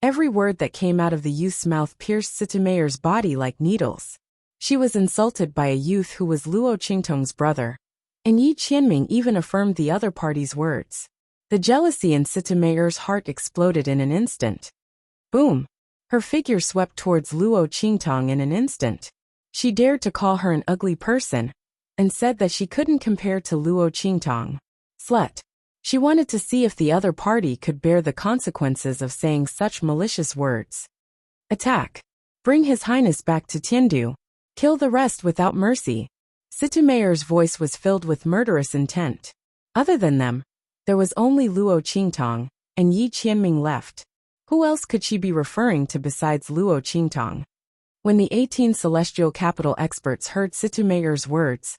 Every word that came out of the youth's mouth pierced Sita-Meyer's body like needles. She was insulted by a youth who was Luo Qingtong's brother, and Yi Qianming even affirmed the other party's words. The jealousy in Sita-Meyer's heart exploded in an instant. Boom! Her figure swept towards Luo Qingtong in an instant. She dared to call her an ugly person, and said that she couldn't compare to Luo Qingtong. Slut. She wanted to see if the other party could bear the consequences of saying such malicious words. Attack. Bring His Highness back to Tiandu. Kill the rest without mercy. Sita-Meyer's voice was filled with murderous intent. Other than them, there was only Luo Qingtong, and Yi Qianming left. Who else could she be referring to besides Luo Qingtong? When the 18 celestial capital experts heard Sita-Meyer's words,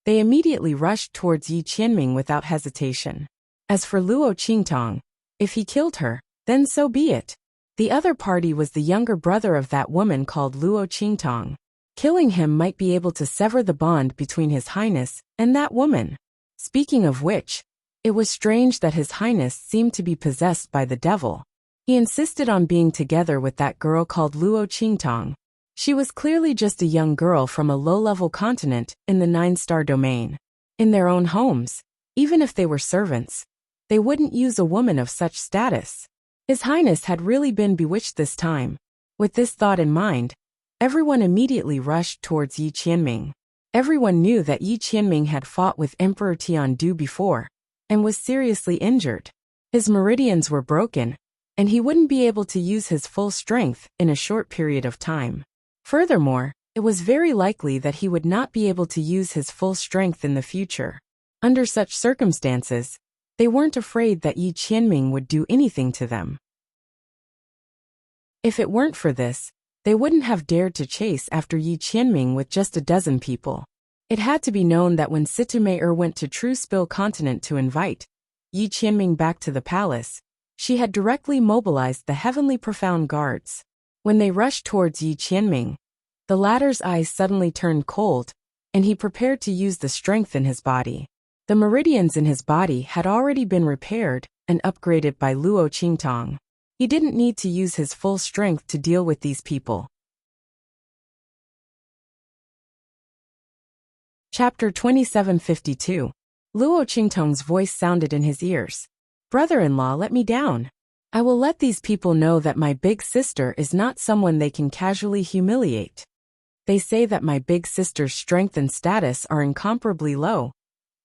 they immediately rushed towards Yi Qianming without hesitation. As for Luo Qingtong, if he killed her, then so be it. The other party was the younger brother of that woman called Luo Qingtong. Killing him might be able to sever the bond between His Highness and that woman. Speaking of which, it was strange that His Highness seemed to be possessed by the devil. He insisted on being together with that girl called Luo Qingtong. She was clearly just a young girl from a low-level continent in the 9-star domain. In their own homes, even if they were servants, they wouldn't use a woman of such status. His Highness had really been bewitched this time. With this thought in mind, everyone immediately rushed towards Yi Qianming. Everyone knew that Yi Qianming had fought with Emperor Tiandu before, and was seriously injured. His meridians were broken, and he wouldn't be able to use his full strength in a short period of time. Furthermore, it was very likely that he would not be able to use his full strength in the future. Under such circumstances, they weren't afraid that Yi Qianming would do anything to them. If it weren't for this, they wouldn't have dared to chase after Yi Qianming with just a dozen people. It had to be known that when Sitame'er went to True Spill Continent to invite Yi Qianming back to the palace, she had directly mobilized the Heavenly Profound Guards. When they rushed towards Yi Qianming, the latter's eyes suddenly turned cold, and he prepared to use the strength in his body. The meridians in his body had already been repaired and upgraded by Luo Qingtong. He didn't need to use his full strength to deal with these people. Chapter 2752. Luo Qingtong's voice sounded in his ears. "Brother-in-law, let me down. I will let these people know that my big sister is not someone they can casually humiliate. They say that my big sister's strength and status are incomparably low,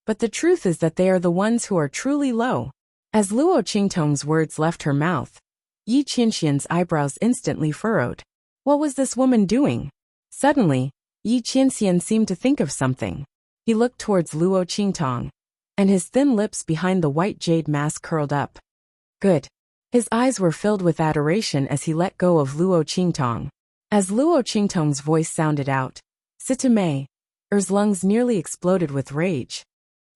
but the truth is that they are the ones who are truly low." As Luo Qingtong's words left her mouth, Yi Qianxian's eyebrows instantly furrowed. What was this woman doing? Suddenly, Yi Qianxian seemed to think of something. He looked towards Luo Qingtong, and his thin lips behind the white jade mask curled up. Good. His eyes were filled with adoration as he let go of Luo Qingtong. As Luo Qingtong's voice sounded out, Sitame'er's lungs nearly exploded with rage.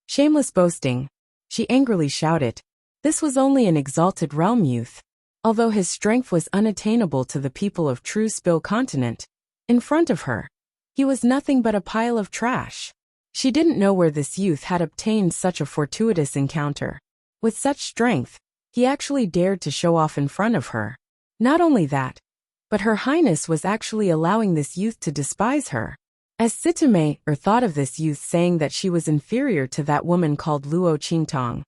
Shameless boasting, she angrily shouted. This was only an exalted realm youth. Although his strength was unattainable to the people of True Spill Continent, in front of her, he was nothing but a pile of trash. She didn't know where this youth had obtained such a fortuitous encounter. With such strength, he actually dared to show off in front of her. Not only that, but Her Highness was actually allowing this youth to despise her. As Sitame'er thought of this youth saying that she was inferior to that woman called Luo Qingtong,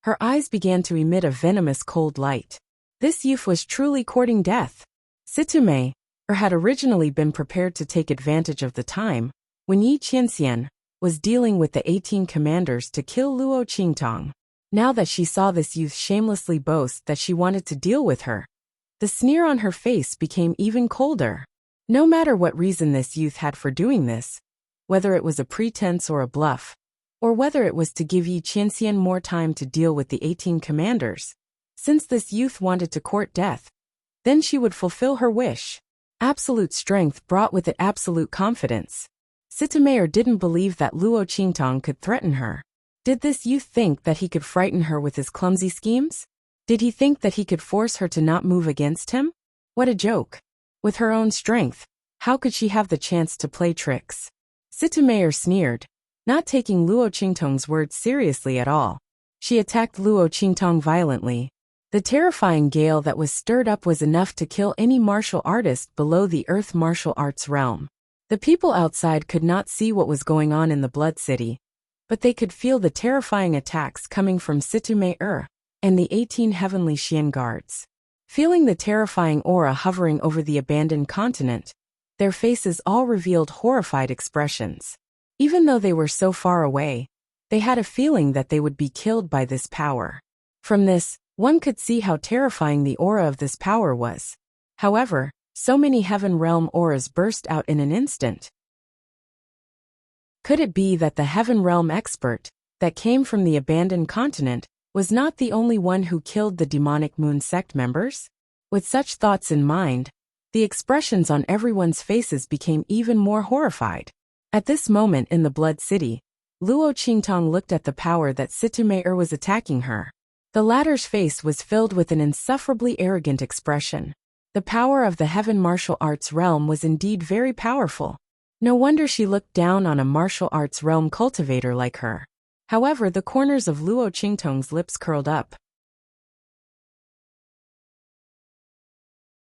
her eyes began to emit a venomous cold light. This youth was truly courting death. Sitame'er had originally been prepared to take advantage of the time when Yi Qianxian was dealing with the 18 commanders to kill Luo Qingtong. Now that she saw this youth shamelessly boast that she wanted to deal with her, the sneer on her face became even colder. No matter what reason this youth had for doing this, whether it was a pretense or a bluff, or whether it was to give Yi Qianxian more time to deal with the 18 commanders, since this youth wanted to court death, then she would fulfill her wish. Absolute strength brought with it absolute confidence. Sitame'er didn't believe that Luo Qingtong could threaten her. Did this youth think that he could frighten her with his clumsy schemes? Did he think that he could force her to not move against him? What a joke. With her own strength, how could she have the chance to play tricks? Sitame'er sneered, not taking Luo Qingtong's words seriously at all. She attacked Luo Qingtong violently. The terrifying gale that was stirred up was enough to kill any martial artist below the Earth martial arts realm. The people outside could not see what was going on in the Blood City, but they could feel the terrifying attacks coming from Sitame'er and the 18 heavenly Xian guards. Feeling the terrifying aura hovering over the abandoned continent, their faces all revealed horrified expressions. Even though they were so far away, they had a feeling that they would be killed by this power. From this, one could see how terrifying the aura of this power was. However, so many heaven realm auras burst out in an instant. Could it be that the heaven realm expert that came from the abandoned continent was not the only one who killed the demonic moon sect members? With such thoughts in mind, the expressions on everyone's faces became even more horrified. At this moment in the Blood City, Luo Qingtong looked at the power that Sitame'er was attacking her. The latter's face was filled with an insufferably arrogant expression. The power of the heaven martial arts realm was indeed very powerful. No wonder she looked down on a martial arts realm cultivator like her. However, the corners of Luo Qingtong's lips curled up.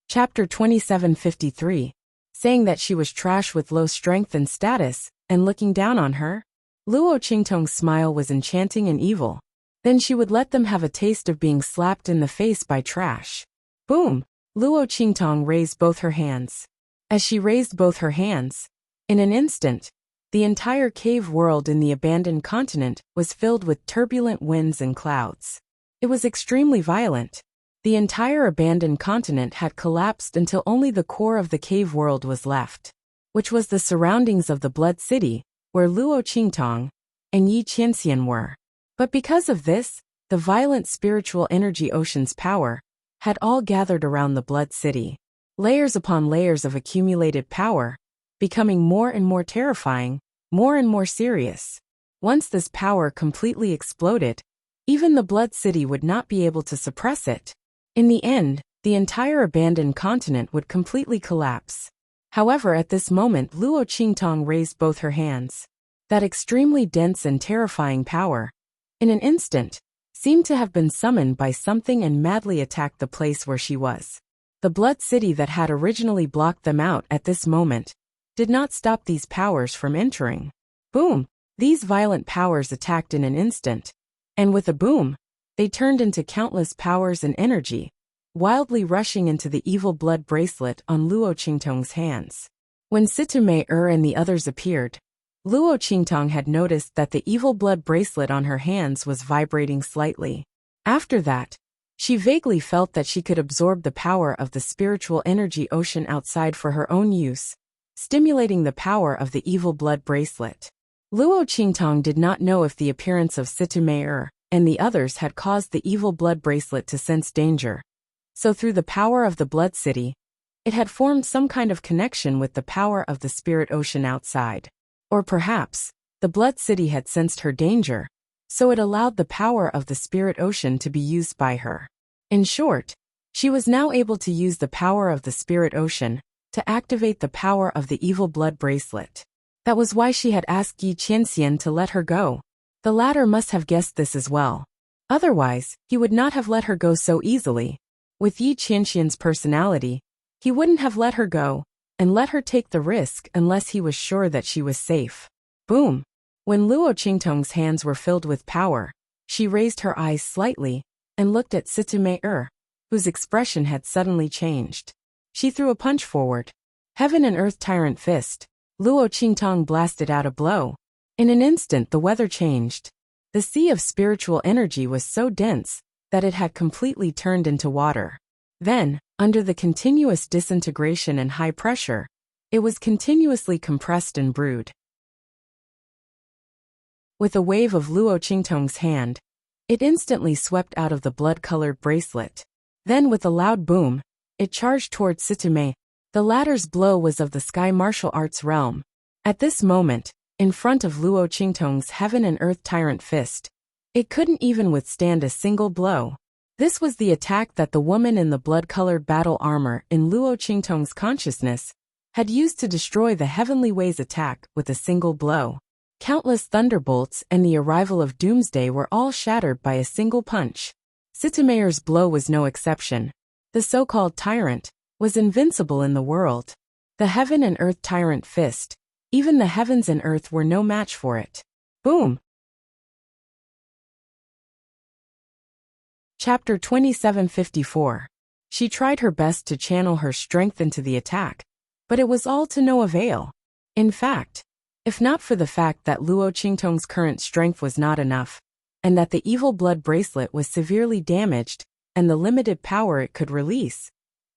Chapter 2753. saying that she was trash with low strength and status, and looking down on her. Luo Qingtong's smile was enchanting and evil. Then she would let them have a taste of being slapped in the face by trash. Boom! Luo Qingtong raised both her hands. As she raised both her hands, in an instant, the entire cave world in the abandoned continent was filled with turbulent winds and clouds. It was extremely violent. The entire abandoned continent had collapsed until only the core of the cave world was left, which was the surroundings of the Blood City, where Luo Qingtong and Yi Qianxian were. But because of this, the violent spiritual energy ocean's power had all gathered around the Blood City. Layers upon layers of accumulated power, becoming more and more terrifying, more and more serious. Once this power completely exploded, even the Blood City would not be able to suppress it. In the end, the entire abandoned continent would completely collapse. However, at this moment Luo Qingtong raised both her hands. That extremely dense and terrifying power, in an instant, seemed to have been summoned by something and madly attacked the place where she was. The Blood City that had originally blocked them out at this moment did not stop these powers from entering. Boom! These violent powers attacked in an instant, and with a boom, they turned into countless powers and energy, wildly rushing into the evil blood bracelet on Luo Qingtong's hands. When Situmei and the others appeared, Luo Qingtong had noticed that the evil blood bracelet on her hands was vibrating slightly. After that, she vaguely felt that she could absorb the power of the spiritual energy ocean outside for her own use, stimulating the power of the evil blood bracelet. Luo Qingtong did not know if the appearance of Situmei and the others had caused the evil blood bracelet to sense danger. So through the power of the Blood City, it had formed some kind of connection with the power of the spirit ocean outside. Or perhaps, the Blood City had sensed her danger, so it allowed the power of the spirit ocean to be used by her. In short, she was now able to use the power of the spirit ocean to activate the power of the evil blood bracelet. That was why she had asked Yi Qianxian to let her go. The latter must have guessed this as well. Otherwise, he would not have let her go so easily. With Yi Qianxian's personality, he wouldn't have let her go and let her take the risk unless he was sure that she was safe. Boom! When Luo Qingtong's hands were filled with power, she raised her eyes slightly and looked at Situmei whose expression had suddenly changed. She threw a punch forward. Heaven and Earth Tyrant Fist. Luo Qingtong blasted out a blow. In an instant the weather changed. The sea of spiritual energy was so dense that it had completely turned into water. Then, under the continuous disintegration and high pressure, it was continuously compressed and brewed. With a wave of Luo Qingtong's hand, it instantly swept out of the blood-colored bracelet. Then with a loud boom, it charged towards Situmei. The latter's blow was of the sky martial arts realm. At this moment, in front of Luo Qingtong's Heaven and Earth Tyrant Fist, it couldn't even withstand a single blow. This was the attack that the woman in the blood-colored battle armor in Luo Qingtong's consciousness had used to destroy the Heavenly Way's attack with a single blow. Countless thunderbolts and the arrival of Doomsday were all shattered by a single punch. Situmei's blow was no exception. The so-called tyrant was invincible in the world. The Heaven and Earth Tyrant Fist, even the heavens and earth were no match for it. Boom! Chapter 2754. She tried her best to channel her strength into the attack, but it was all to no avail. In fact, if not for the fact that Luo Qingtong's current strength was not enough, and that the evil blood bracelet was severely damaged, and the limited power it could release,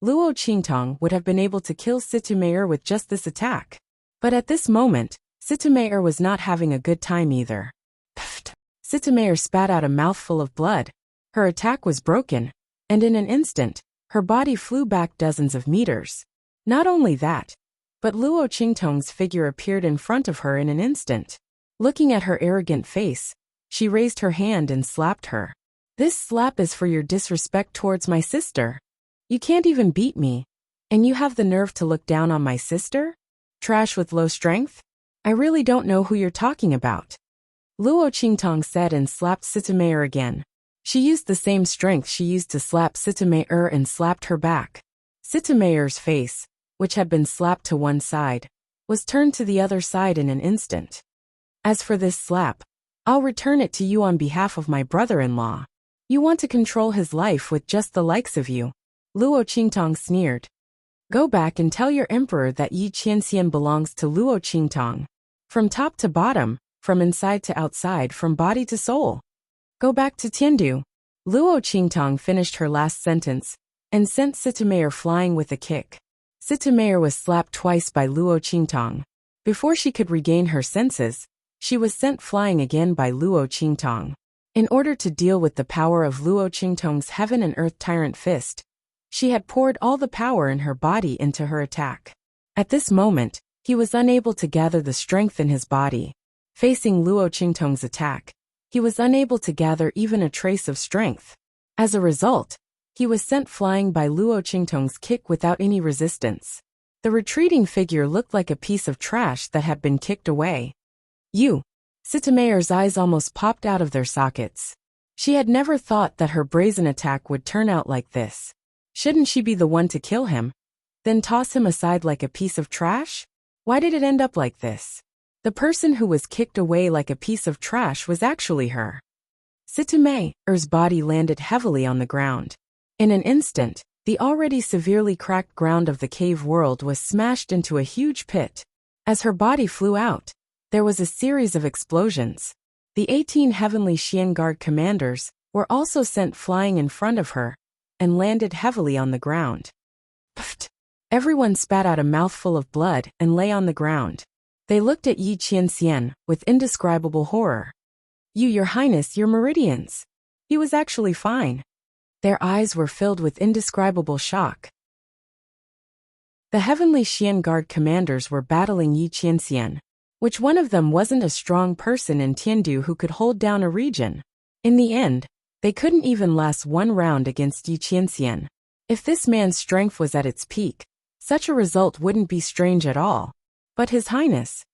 Luo Qingtong would have been able to kill Situmei with just this attack. But at this moment, Situmei was not having a good time either. Pfft! Situmei spat out a mouthful of blood. Her attack was broken, and in an instant, her body flew back dozens of meters. Not only that, but Luo Qingtong's figure appeared in front of her in an instant. Looking at her arrogant face, she raised her hand and slapped her. This slap is for your disrespect towards my sister. You can't even beat me, and you have the nerve to look down on my sister? Trash with low strength? I really don't know who you're talking about. Luo Qingtong said and slapped Situmei again. She used the same strength she used to slap Situmei and slapped her back. Situmei's face, which had been slapped to one side, was turned to the other side in an instant. As for this slap, I'll return it to you on behalf of my brother-in-law. You want to control his life with just the likes of you. Luo Qingtong sneered. Go back and tell your emperor that Yi Qianxian belongs to Luo Qingtong. From top to bottom, from inside to outside, from body to soul. Go back to Tiandu. Luo Qingtong finished her last sentence and sent Sitameyer flying with a kick. Sitameyer was slapped twice by Luo Qingtong. Before she could regain her senses, she was sent flying again by Luo Qingtong. In order to deal with the power of Luo Qingtong's heaven and earth tyrant fist, she had poured all the power in her body into her attack. At this moment, he was unable to gather the strength in his body. Facing Luo Qingtong's attack, he was unable to gather even a trace of strength. As a result, he was sent flying by Luo Qingtong's kick without any resistance. The retreating figure looked like a piece of trash that had been kicked away. You! Sitameyer's eyes almost popped out of their sockets. She had never thought that her brazen attack would turn out like this. Shouldn't she be the one to kill him, then toss him aside like a piece of trash? Why did it end up like this? The person who was kicked away like a piece of trash was actually her. Sitameyer's body landed heavily on the ground. In an instant, the already severely cracked ground of the cave world was smashed into a huge pit. As her body flew out, there was a series of explosions. The 18 heavenly Xian Guard commanders were also sent flying in front of her and landed heavily on the ground. Pfft! Everyone spat out a mouthful of blood and lay on the ground. They looked at Yi Qianxian with indescribable horror. Your Highness, your meridians. He was actually fine. Their eyes were filled with indescribable shock. The heavenly Xian Guard commanders were battling Yi Qianxian. Which one of them wasn't a strong person in Tiandu who could hold down a region? In the end, they couldn't even last one round against Yi Qianxian. If this man's strength was at its peak, such a result wouldn't be strange at all. But His Highness.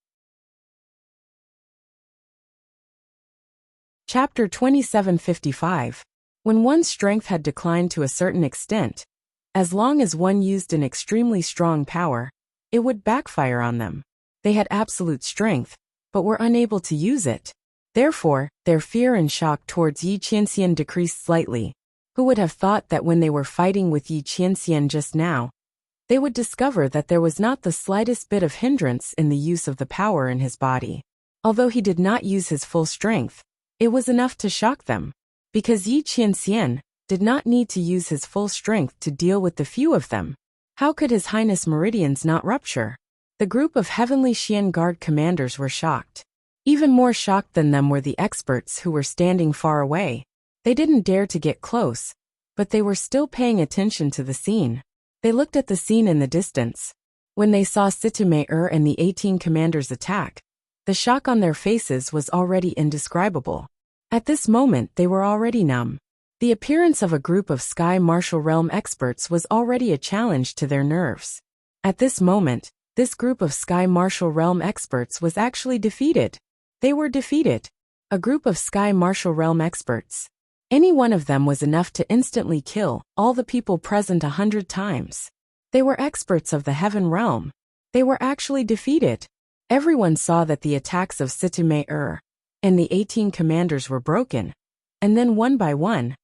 Chapter 2755. When one's strength had declined to a certain extent, as long as one used an extremely strong power, it would backfire on them. They had absolute strength, but were unable to use it. Therefore, their fear and shock towards Yi Qianxian decreased slightly. Who would have thought that when they were fighting with Yi Qianxian just now, they would discover that there was not the slightest bit of hindrance in the use of the power in his body. Although he did not use his full strength, it was enough to shock them. Because Yi Qianxian did not need to use his full strength to deal with the few of them. How could His Highness meridians not rupture? The group of heavenly Xian Guard commanders were shocked. Even more shocked than them were the experts who were standing far away. They didn't dare to get close, but they were still paying attention to the scene. They looked at the scene in the distance. When they saw Sitameyer and the 18 commanders attack, the shock on their faces was already indescribable. At this moment they were already numb. The appearance of a group of Sky Martial Realm experts was already a challenge to their nerves. At this moment, this group of Sky Martial Realm experts was actually defeated. They were defeated. A group of Sky Martial Realm experts. Any one of them was enough to instantly kill all the people present 100 times. They were experts of the Heaven Realm. They were actually defeated. Everyone saw that the attacks of Sitameyer and the 18 commanders were broken, and then one by one,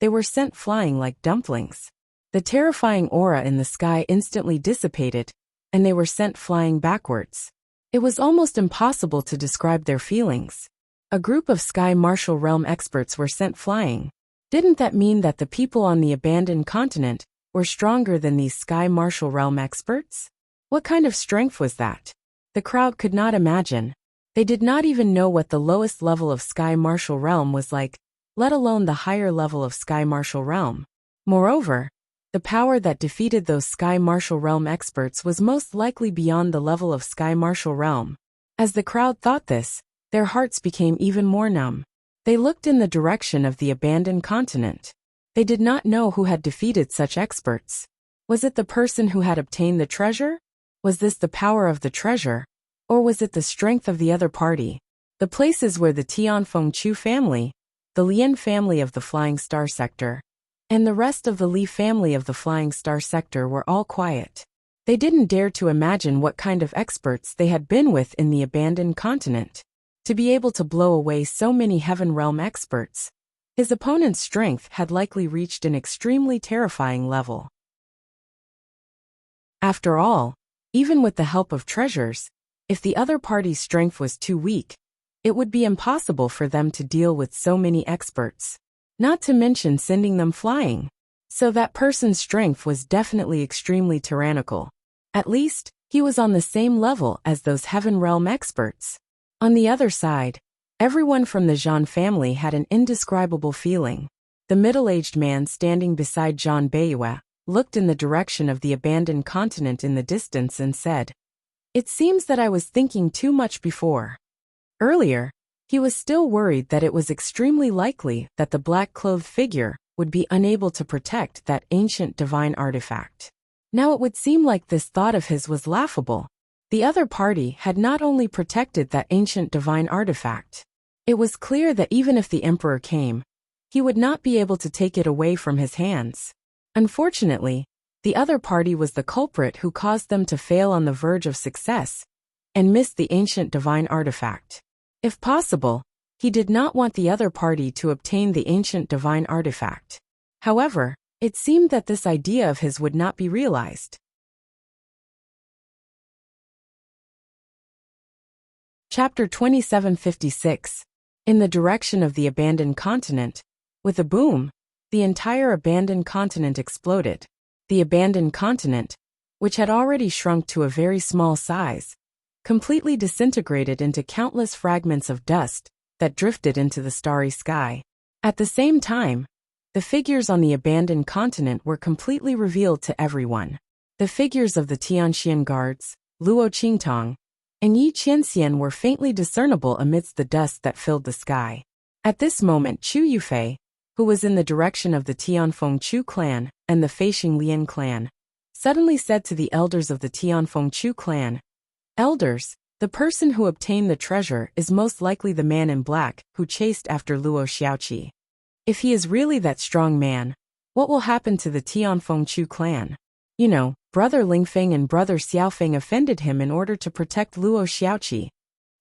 they were sent flying like dumplings. The terrifying aura in the sky instantly dissipated, and they were sent flying backwards. It was almost impossible to describe their feelings. A group of Sky Martial Realm experts were sent flying. Didn't that mean that the people on the abandoned continent were stronger than these Sky Martial Realm experts? What kind of strength was that? The crowd could not imagine. They did not even know what the lowest level of Sky Martial Realm was like, let alone the higher level of Sky Martial Realm. Moreover, the power that defeated those Sky Martial Realm experts was most likely beyond the level of Sky Martial Realm. As the crowd thought this, their hearts became even more numb. They looked in the direction of the abandoned continent. They did not know who had defeated such experts. Was it the person who had obtained the treasure? Was this the power of the treasure? Or was it the strength of the other party? The places where the Tianfeng Chu family, the Lian family of the Flying Star Sector, and the rest of the Li family of the Flying Star Sector were all quiet. They didn't dare to imagine what kind of experts they had been with in the abandoned continent. To be able to blow away so many Heaven Realm experts, his opponent's strength had likely reached an extremely terrifying level. After all, even with the help of treasures, if the other party's strength was too weak, it would be impossible for them to deal with so many experts, not to mention sending them flying. So that person's strength was definitely extremely tyrannical. At least, he was on the same level as those Heaven Realm experts. On the other side, everyone from the Zhang family had an indescribable feeling. The middle-aged man standing beside Zhang Beiyue looked in the direction of the abandoned continent in the distance and said, "It seems that I was thinking too much before." Earlier, he was still worried that it was extremely likely that the black-clothed figure would be unable to protect that ancient divine artifact. Now it would seem like this thought of his was laughable. The other party had not only protected that ancient divine artifact. It was clear that even if the emperor came, he would not be able to take it away from his hands. Unfortunately, the other party was the culprit who caused them to fail on the verge of success and miss the ancient divine artifact. If possible, he did not want the other party to obtain the ancient divine artifact. However, it seemed that this idea of his would not be realized. Chapter 2756. In the direction of the abandoned continent. With a boom, the entire abandoned continent exploded. The abandoned continent, which had already shrunk to a very small size, completely disintegrated into countless fragments of dust that drifted into the starry sky. At the same time, the figures on the abandoned continent were completely revealed to everyone. The figures of the Tianxian guards, Luo Qingtong, and Yi Qianxian were faintly discernible amidst the dust that filled the sky. At this moment Chu Yufei, who was in the direction of the Tianfeng Chu clan and the Feixing Lian clan, suddenly said to the elders of the Tianfeng Chu clan, "Elders, the person who obtained the treasure is most likely the man in black who chased after Luo Xiaoqi. If he is really that strong man, what will happen to the Tianfeng Chu clan? You know, Brother Lingfeng and Brother Xiaofeng offended him in order to protect Luo Xiaoqi.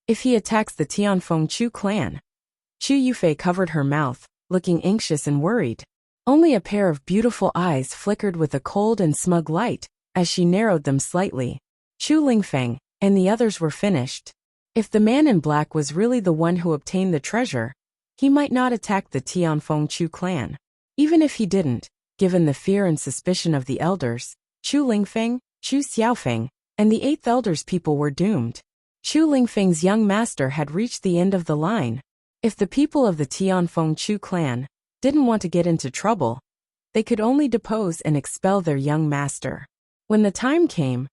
If he attacks the Tianfeng Chu clan..." Chu Yufei covered her mouth, looking anxious and worried. Only a pair of beautiful eyes flickered with a cold and smug light as she narrowed them slightly. Chu Lingfeng and the others were finished. If the man in black was really the one who obtained the treasure, he might not attack the Tianfeng Chu clan. Even if he didn't, given the fear and suspicion of the elders, Chu Lingfeng, Chu Xiaofeng, and the 8th elder's people were doomed. Chu Lingfeng's young master had reached the end of the line. If the people of the Tianfeng Chu clan didn't want to get into trouble, they could only depose and expel their young master. When the time came,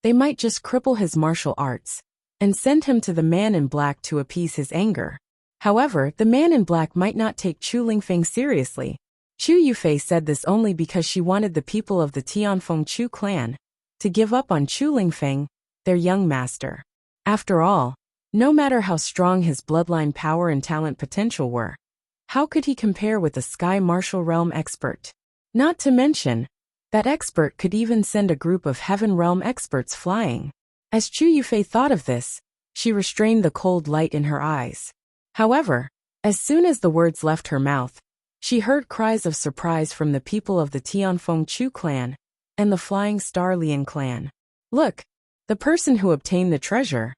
they might just cripple his martial arts and send him to the man in black to appease his anger. However, the man in black might not take Chu Lingfeng seriously. Chu Yufei said this only because she wanted the people of the Tianfeng Chu clan to give up on Chu Lingfeng, their young master. After all, no matter how strong his bloodline power and talent potential were, how could he compare with a Sky Martial Realm expert? Not to mention, that expert could even send a group of Heaven Realm experts flying. As Chu Yufei thought of this, she restrained the cold light in her eyes. However, as soon as the words left her mouth, she heard cries of surprise from the people of the Tianfeng Chu clan and the Flying Star Lian clan. "Look, the person who obtained the treasure.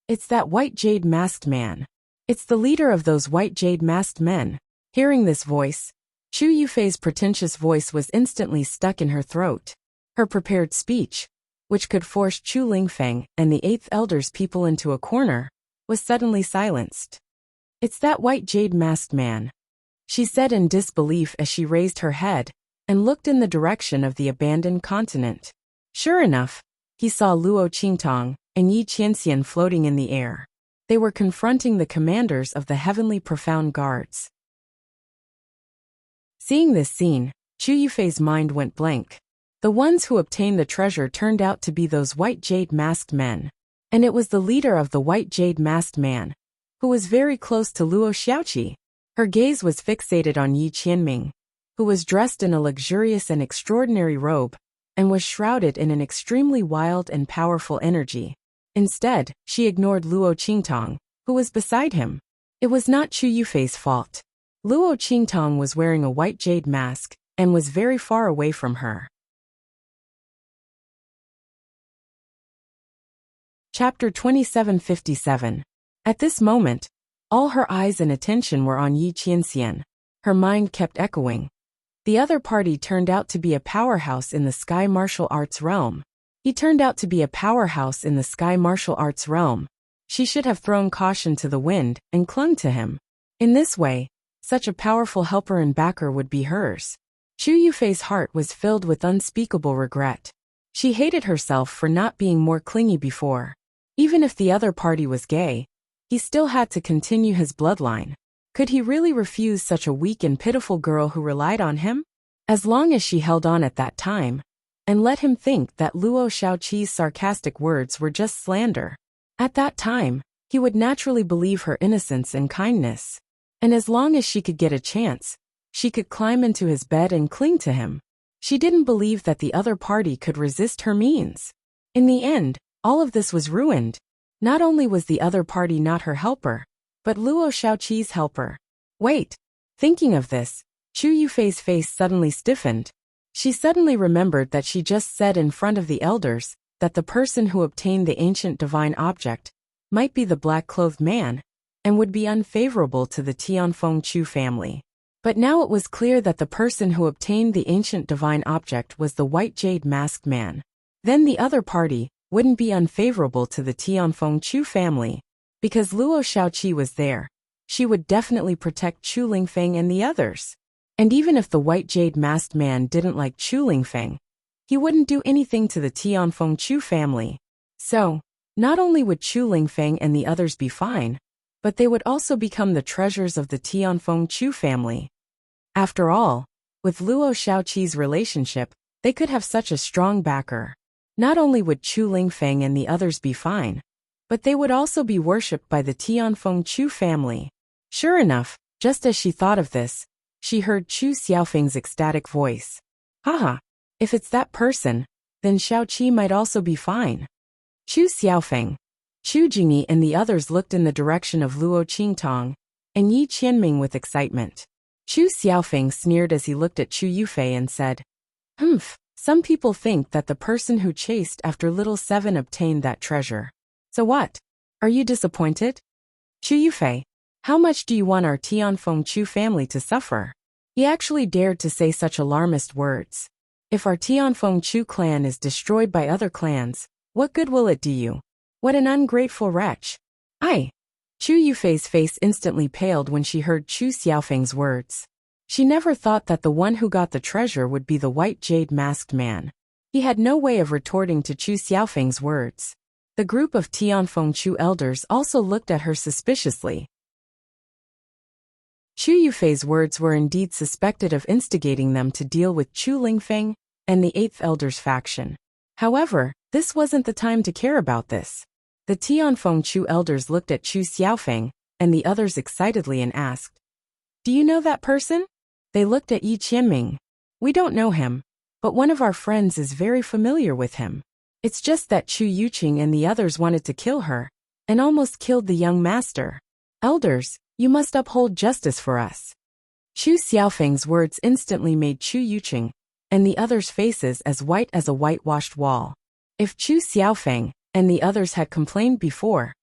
It's that white jade masked man. It's the leader of those white jade masked men." Hearing this voice, Chu Yufei's pretentious voice was instantly stuck in her throat. Her prepared speech, which could force Chu Lingfeng and the 8th elder's people into a corner, was suddenly silenced. "It's that white jade masked man," she said in disbelief as she raised her head and looked in the direction of the abandoned continent. Sure enough, he saw Luo Qingtong and Yi Qianxian floating in the air. They were confronting the commanders of the Heavenly Profound Guards. Seeing this scene, Chu Yufei's mind went blank. The ones who obtained the treasure turned out to be those white jade masked men. And it was the leader of the white jade masked man, who was very close to Luo Xiaoqi. Her gaze was fixated on Yi Qianming, who was dressed in a luxurious and extraordinary robe, and was shrouded in an extremely wild and powerful energy. Instead, she ignored Luo Qingtong, who was beside him. It was not Chu Yufei's fault. Luo Qingtong was wearing a white jade mask and was very far away from her. Chapter 2757. At this moment, all her eyes and attention were on Yi Qianxian. Her mind kept echoing. The other party turned out to be a powerhouse in the sky martial arts realm. He turned out to be a powerhouse in the sky martial arts realm. She should have thrown caution to the wind and clung to him. In this way, such a powerful helper and backer would be hers. Chu Yufei's heart was filled with unspeakable regret. She hated herself for not being more clingy before. Even if the other party was gay, he still had to continue his bloodline. Could he really refuse such a weak and pitiful girl who relied on him? As long as she held on at that time, and let him think that Luo Shaoqi's sarcastic words were just slander. At that time, he would naturally believe her innocence and kindness. And as long as she could get a chance, she could climb into his bed and cling to him. She didn't believe that the other party could resist her means. In the end, all of this was ruined. Not only was the other party not her helper, but Luo Shaoqi's helper. Wait. Thinking of this, Chu Yufei's face suddenly stiffened. She suddenly remembered that she just said in front of the elders that the person who obtained the ancient divine object might be the black-clothed man and would be unfavorable to the Tianfeng Chu family. But now it was clear that the person who obtained the ancient divine object was the white jade masked man. Then the other party wouldn't be unfavorable to the Tianfeng Chu family. Because Luo Shaoqi was there, she would definitely protect Chu Lingfeng and the others. And even if the white jade masked man didn't like Chu Lingfeng, he wouldn't do anything to the Tianfeng Chu family. So, not only would Chu Lingfeng and the others be fine, but they would also become the treasures of the Tianfeng Chu family. After all, with Luo Shaoqi's relationship, they could have such a strong backer. Not only would Chu Lingfeng and the others be fine, but they would also be worshipped by the Tianfeng Chu family. Sure enough, just as she thought of this, she heard Chu Xiaofeng's ecstatic voice. Haha, if it's that person, then Shaoqi might also be fine. Chu Xiaofeng, Chu Jingyi and the others looked in the direction of Luo Qingtong and Yi Qianming with excitement. Chu Xiaofeng sneered as he looked at Chu Yufei and said, some people think that the person who chased after little Seven obtained that treasure. So what? Are you disappointed? Chu Yufei, how much do you want our Tianfeng Chu family to suffer? He actually dared to say such alarmist words. If our Tianfeng Chu clan is destroyed by other clans, what good will it do you? What an ungrateful wretch. Chu Yufei's face instantly paled when she heard Chu Xiaofeng's words. She never thought that the one who got the treasure would be the white jade masked man. He had no way of retorting to Chu Xiaofeng's words. The group of Tianfeng Chu elders also looked at her suspiciously. Chu Yufei's words were indeed suspected of instigating them to deal with Chu Lingfeng and the 8th Elder's faction. However, this wasn't the time to care about this. The Tianfeng Chu elders looked at Chu Xiaofeng and the others excitedly and asked, "Do you know that person?" They looked at Yi Qianming. "We don't know him, but one of our friends is very familiar with him. It's just that Chu Yuqing and the others wanted to kill her, and almost killed the young master. Elders, you must uphold justice for us." Chu Xiaofeng's words instantly made Chu Yuqing and the others' faces as white as a whitewashed wall. If Chu Xiaofeng and the others had complained before,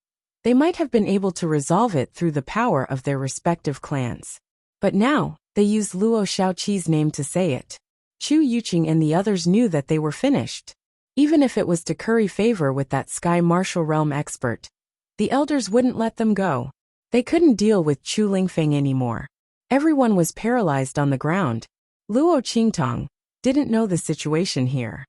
they might have been able to resolve it through the power of their respective clans. But now, they used Luo Shaoqi's name to say it. Chu Yuqing and the others knew that they were finished. Even if it was to curry favor with that sky martial realm expert, the elders wouldn't let them go. They couldn't deal with Chu Lingfeng anymore. Everyone was paralyzed on the ground. Luo Qingtong didn't know the situation here.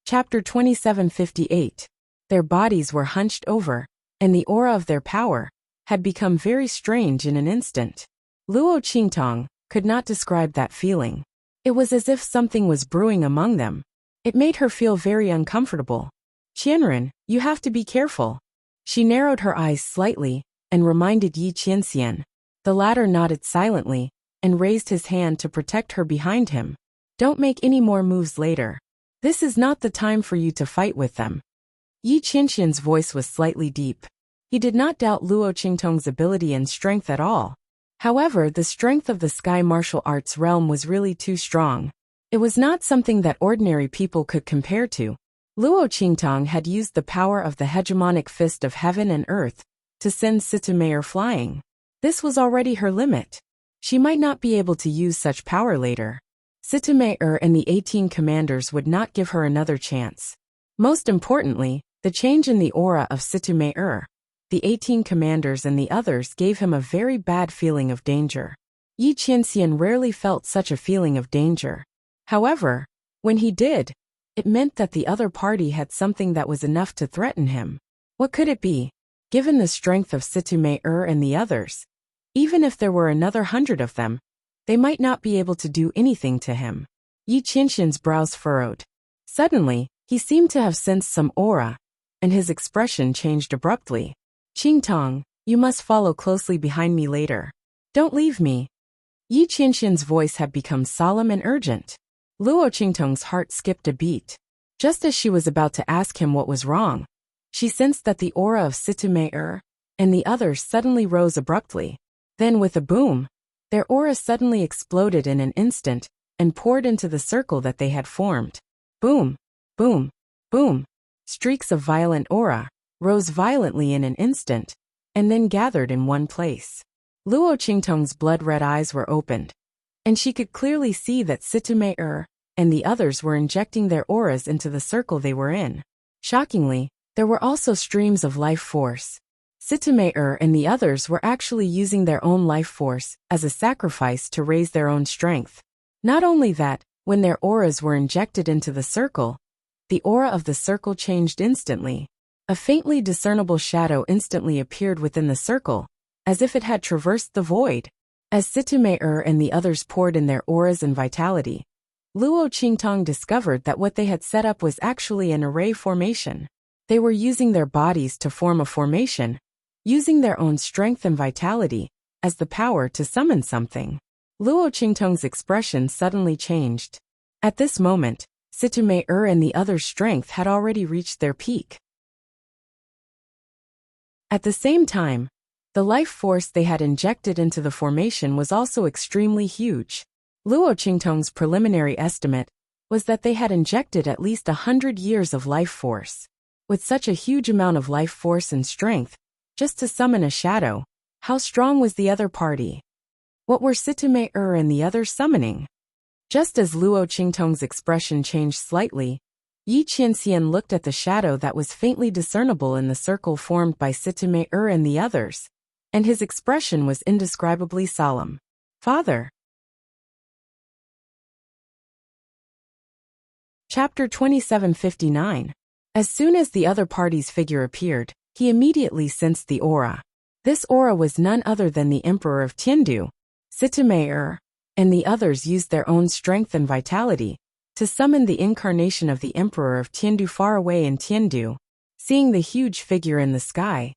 Chapter 2758. Their bodies were hunched over, and the aura of their power had become very strange in an instant. Luo Qingtong could not describe that feeling. It was as if something was brewing among them. It made her feel very uncomfortable. "Qianren, you have to be careful." She narrowed her eyes slightly and reminded Yi Qianxian. The latter nodded silently and raised his hand to protect her behind him. Don't make any more moves later. This is not the time for you to fight with them. Yi Qianxian's voice was slightly deep. He did not doubt Luo Qingtong's ability and strength at all. However, the strength of the sky martial arts realm was really too strong. It was not something that ordinary people could compare to. Luo Qingtong had used the power of the hegemonic fist of heaven and earth to send Sitameyer flying. This was already her limit. She might not be able to use such power later. Sitameyer and the 18 commanders would not give her another chance. Most importantly, the change in the aura of Sitameyer, the 18 commanders and the others gave him a very bad feeling of danger. Yi Qianxian rarely felt such a feeling of danger. However, when he did, it meant that the other party had something that was enough to threaten him. What could it be? Given the strength of Sitameyer and the others, even if there were another 100 of them, they might not be able to do anything to him. Yi Qianxian's brows furrowed. Suddenly, he seemed to have sensed some aura, and his expression changed abruptly. Qingtong, you must follow closely behind me later. Don't leave me. Yi Qianxian's voice had become solemn and urgent. Luo Qingtong's heart skipped a beat. Just as she was about to ask him what was wrong, she sensed that the aura of Sitameyer and the others suddenly rose abruptly. Then with a boom, their aura suddenly exploded in an instant and poured into the circle that they had formed. Boom, boom, boom. Streaks of violent aura rose violently in an instant and then gathered in one place. Luo Qingtong's blood-red eyes were opened, and she could clearly see that Sitameyer and the others were injecting their auras into the circle they were in. Shockingly, there were also streams of life force. Sitameyer and the others were actually using their own life force as a sacrifice to raise their own strength. Not only that, when their auras were injected into the circle, the aura of the circle changed instantly. A faintly discernible shadow instantly appeared within the circle, as if it had traversed the void. As Sitameyer and the others poured in their auras and vitality, Luo Qingtong discovered that what they had set up was actually an array formation. They were using their bodies to form a formation, using their own strength and vitality as the power to summon something. Luo Qingtong's expression suddenly changed. At this moment, Sitameyer and the others' strength had already reached their peak. At the same time, the life force they had injected into the formation was also extremely huge. Luo Qingtong's preliminary estimate was that they had injected at least 100 years of life force. With such a huge amount of life force and strength, just to summon a shadow, how strong was the other party? What were Sitameyer and the others summoning? Just as Luo Qingtong's expression changed slightly, Yi Qianxian looked at the shadow that was faintly discernible in the circle formed by Sitameyer and the others, and his expression was indescribably solemn. Father. Chapter 2759. As soon as the other party's figure appeared, he immediately sensed the aura. This aura was none other than the Emperor of Tiandu. Sitameyer and the others used their own strength and vitality to summon the incarnation of the Emperor of Tiandu far away in Tiandu. Seeing the huge figure in the sky,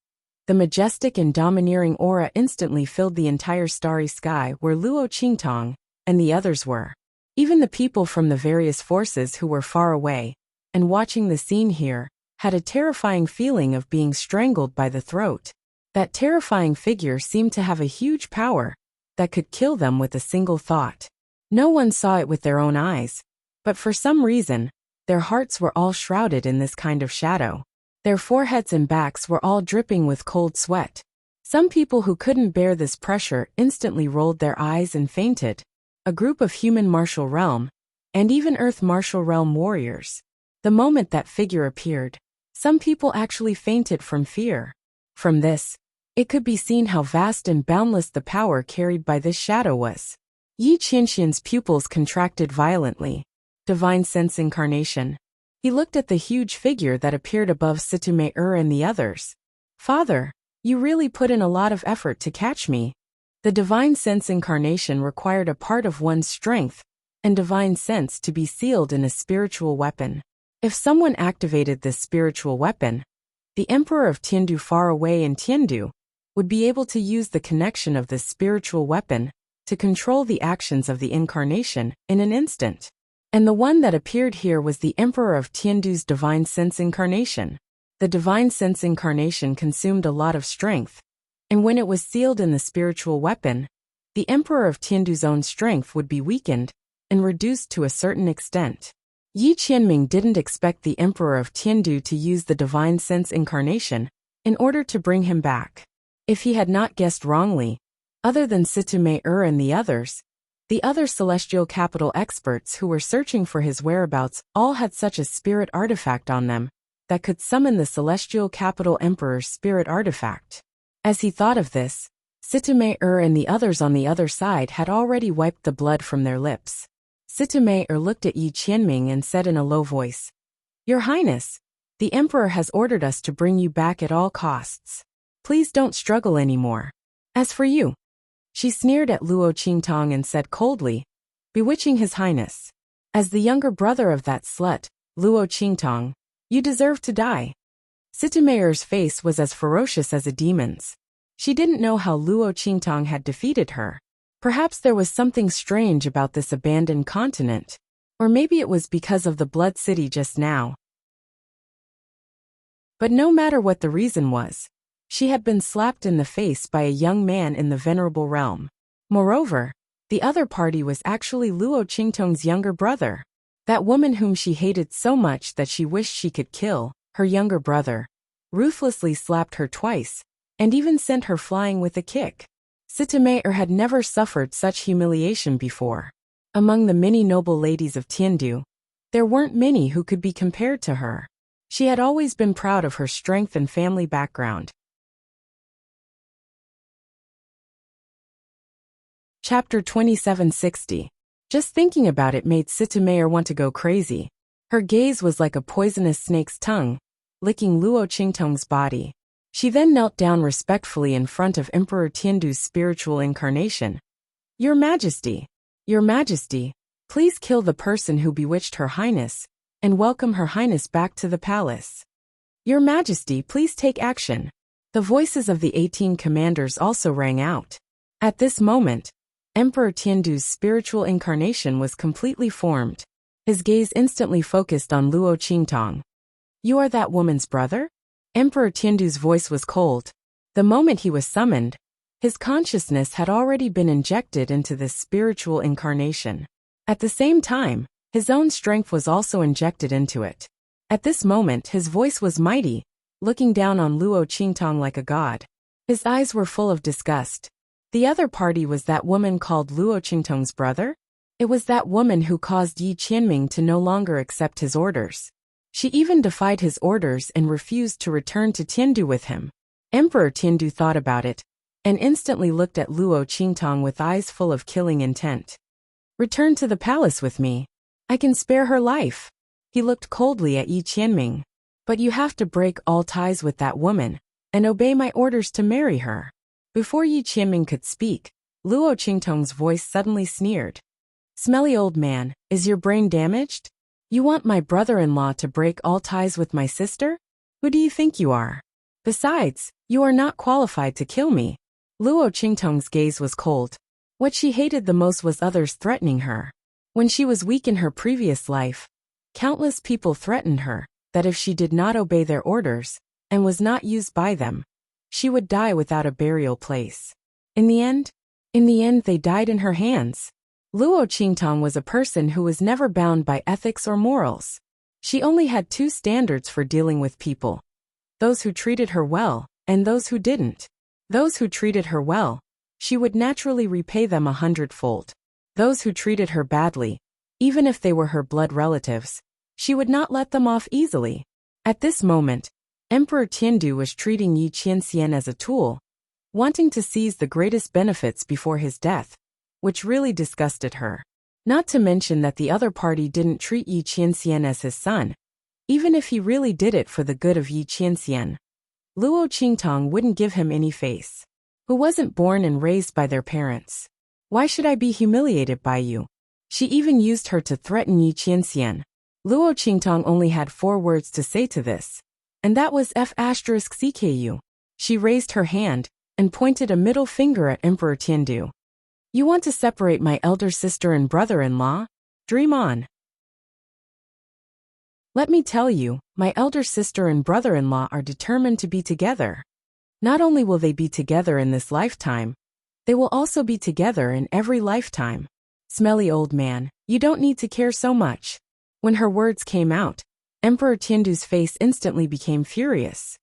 the majestic and domineering aura instantly filled the entire starry sky where Luo Qingtong and the others were. Even the people from the various forces who were far away and watching the scene here had a terrifying feeling of being strangled by the throat. That terrifying figure seemed to have a huge power that could kill them with a single thought. No one saw it with their own eyes, but for some reason, their hearts were all shrouded in this kind of shadow. Their foreheads and backs were all dripping with cold sweat. Some people who couldn't bear this pressure instantly rolled their eyes and fainted. A group of human martial realm, and even earth martial realm warriors. The moment that figure appeared, some people actually fainted from fear. From this, it could be seen how vast and boundless the power carried by this shadow was. Yi Qianxian's pupils contracted violently. Divine sense incarnation. He looked at the huge figure that appeared above Sitameyer and the others. Father, you really put in a lot of effort to catch me. The divine sense incarnation required a part of one's strength and divine sense to be sealed in a spiritual weapon. If someone activated this spiritual weapon, the Emperor of Tiandu far away in Tiandu would be able to use the connection of this spiritual weapon to control the actions of the incarnation in an instant. And the one that appeared here was the Emperor of Tiandu's Divine Sense incarnation. The Divine Sense incarnation consumed a lot of strength, and when it was sealed in the spiritual weapon, the Emperor of Tiandu's own strength would be weakened and reduced to a certain extent. Yi Qianming didn't expect the Emperor of Tiandu to use the Divine Sense incarnation in order to bring him back. If he had not guessed wrongly, other than Sitame and the other celestial capital experts who were searching for his whereabouts all had such a spirit artifact on them that could summon the celestial capital Emperor's spirit artifact. As he thought of this, Sitame and the others on the other side had already wiped the blood from their lips. Sitame looked at Yi Qianming and said in a low voice, "Your Highness, the Emperor has ordered us to bring you back at all costs. Please don't struggle anymore. As for you," she sneered at Luo Qingtong and said coldly, "Bewitching His Highness. As the younger brother of that slut, Luo Qingtong, you deserve to die." Sitamare's face was as ferocious as a demon's. She didn't know how Luo Qingtong had defeated her. Perhaps there was something strange about this abandoned continent, or maybe it was because of the Blood City just now. But no matter what the reason was, she had been slapped in the face by a young man in the venerable realm. Moreover, the other party was actually Luo Qingtong's younger brother. That woman whom she hated so much that she wished she could kill, her younger brother, ruthlessly slapped her twice, and even sent her flying with a kick. Sitame had never suffered such humiliation before. Among the many noble ladies of Tiandu, there weren't many who could be compared to her. She had always been proud of her strength and family background. Chapter 2760. Just thinking about it made Sitame want to go crazy. Her gaze was like a poisonous snake's tongue, licking Luo Qingtong's body. She then knelt down respectfully in front of Emperor Tiandu's spiritual incarnation. Your Majesty, please kill the person who bewitched Her Highness, and welcome Her Highness back to the palace. Your Majesty, please take action." The voices of the 18 commanders also rang out. At this moment, Emperor Tiandu's spiritual incarnation was completely formed. His gaze instantly focused on Luo Qingtong. "You are that woman's brother?" Emperor Tiandu's voice was cold. The moment he was summoned, his consciousness had already been injected into this spiritual incarnation. At the same time, his own strength was also injected into it. At this moment his voice was mighty, looking down on Luo Qingtong like a god. His eyes were full of disgust. The other party was that woman called Luo Qingtong's brother? It was that woman who caused Yi Qianming to no longer accept his orders. She even defied his orders and refused to return to Tiandu with him. Emperor Tiandu thought about it, and instantly looked at Luo Qingtong with eyes full of killing intent. "Return to the palace with me. I can spare her life." He looked coldly at Yi Qianming. "But you have to break all ties with that woman, and obey my orders to marry her." Before Yi Qianming could speak, Luo Qingtong's voice suddenly sneered. "Smelly old man, is your brain damaged? You want my brother-in-law to break all ties with my sister? Who do you think you are? Besides, you are not qualified to kill me." Luo Qingtong's gaze was cold. What she hated the most was others threatening her. When she was weak in her previous life, countless people threatened her that if she did not obey their orders, and was not used by them, she would die without a burial place. In the end they died in her hands. Luo Qingtong was a person who was never bound by ethics or morals. She only had two standards for dealing with people: those who treated her well, and those who didn't. Those who treated her well, she would naturally repay them 100-fold. Those who treated her badly, even if they were her blood relatives, she would not let them off easily. At this moment, Emperor Tiandu was treating Yi Qianxian as a tool, wanting to seize the greatest benefits before his death, which really disgusted her. Not to mention that the other party didn't treat Yi Qianxian as his son, even if he really did it for the good of Yi Qianxian. Luo Qingtong wouldn't give him any face. Who wasn't born and raised by their parents? Why should I be humiliated by you? She even used her to threaten Yi Qianxian. Luo Qingtong only had 4 words to say to this, and that was F***CKU. She raised her hand and pointed a middle finger at Emperor Tiandu. You want to separate my elder sister and brother-in-law? Dream on. Let me tell you, my elder sister and brother-in-law are determined to be together. Not only will they be together in this lifetime, they will also be together in every lifetime. Smelly old man, you don't need to care so much. When her words came out, Emperor Tiandu's face instantly became furious.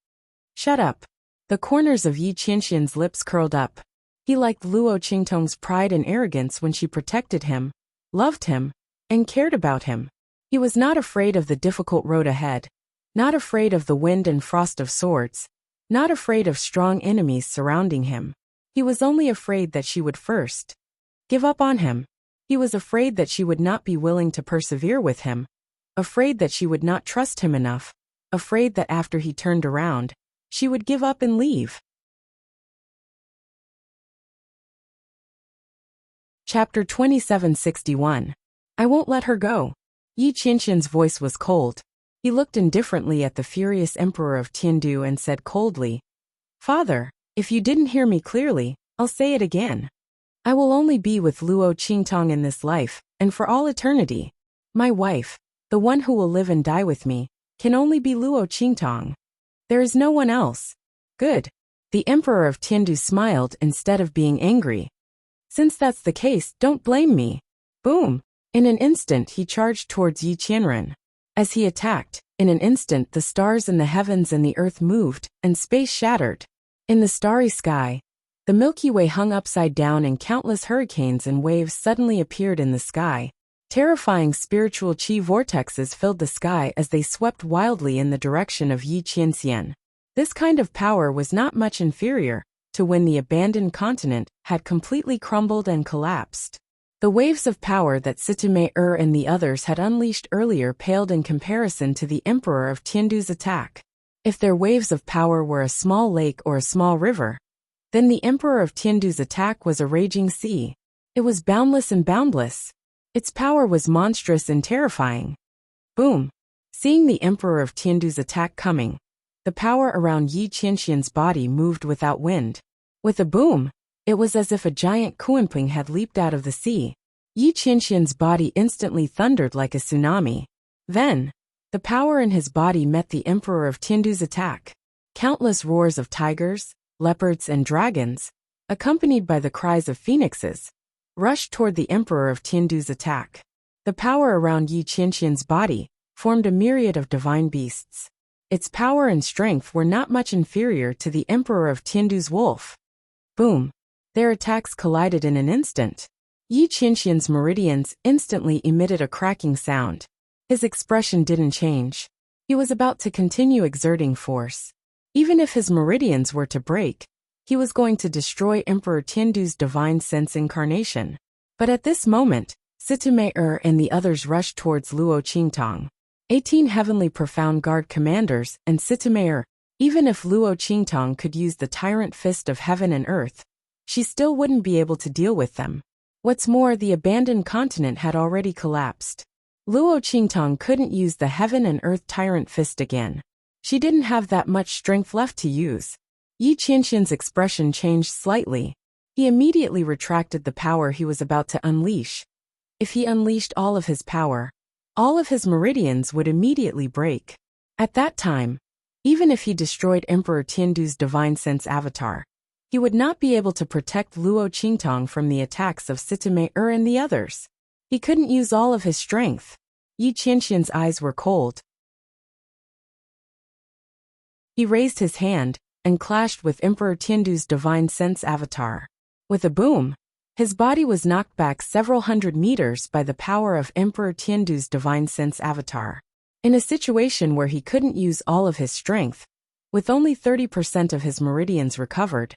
Shut up. The corners of Yi Qianxian's lips curled up. He liked Luo Qingtong's pride and arrogance when she protected him, loved him, and cared about him. He was not afraid of the difficult road ahead, not afraid of the wind and frost of swords, not afraid of strong enemies surrounding him. He was only afraid that she would first give up on him. He was afraid that she would not be willing to persevere with him, afraid that she would not trust him enough, afraid that after he turned around, she would give up and leave. Chapter 2761. I won't let her go. Yi Qianxian's voice was cold. He looked indifferently at the furious emperor of Tiandu and said coldly, Father, if you didn't hear me clearly, I'll say it again. I will only be with Luo Qingtong in this life, and for all eternity. My wife, the one who will live and die with me, can only be Luo Qingtong. There is no one else. Good. The emperor of Tiandu smiled instead of being angry. Since that's the case, don't blame me. Boom. In an instant he charged towards Yi Qianren. As he attacked, in an instant the stars in the heavens and the earth moved, and space shattered. In the starry sky, the Milky Way hung upside down and countless hurricanes and waves suddenly appeared in the sky. Terrifying spiritual chi vortexes filled the sky as they swept wildly in the direction of Yi Qianxian. This kind of power was not much inferior to when the abandoned continent had completely crumbled and collapsed. The waves of power that Sitime and the others had unleashed earlier paled in comparison to the emperor of Tiandu's attack. If their waves of power were a small lake or a small river, then the emperor of Tiandu's attack was a raging sea. It was boundless and boundless. Its power was monstrous and terrifying. Boom! Seeing the emperor of Tiandu's attack coming, the power around Yi Qianxian's body moved without wind. With a boom, it was as if a giant kuenping had leaped out of the sea. Yi Qianxian's body instantly thundered like a tsunami. Then, the power in his body met the emperor of Tiandu's attack. Countless roars of tigers, leopards and dragons, accompanied by the cries of phoenixes, rushed toward the emperor of Tiandu's attack. The power around Yi Qianxian's body formed a myriad of divine beasts. Its power and strength were not much inferior to the emperor of Tiandu's wolf. Boom! Their attacks collided in an instant. Yi Qianxian's meridians instantly emitted a cracking sound. His expression didn't change. He was about to continue exerting force. Even if his meridians were to break, he was going to destroy Emperor Tiandu's divine sense incarnation. But at this moment, Sitime and the others rushed towards Luo Qingtong. 18 heavenly profound guard commanders and Sitime. Even if Luo Qingtong could use the tyrant fist of heaven and earth, she still wouldn't be able to deal with them. What's more, the abandoned continent had already collapsed. Luo Qingtong couldn't use the heaven and earth tyrant fist again. She didn't have that much strength left to use. Yi Qianxian's expression changed slightly. He immediately retracted the power he was about to unleash. If he unleashed all of his power, all of his meridians would immediately break. At that time, even if he destroyed Emperor Tiandu's divine sense avatar, he would not be able to protect Luo Qingtong from the attacks of Sitime and the others. He couldn't use all of his strength. Yi Qianxian's eyes were cold. He raised his hand and clashed with Emperor Tiandu's divine sense avatar. With a boom, his body was knocked back several hundred meters by the power of Emperor Tiandu's divine sense avatar. In a situation where he couldn't use all of his strength, with only 30% of his meridians recovered,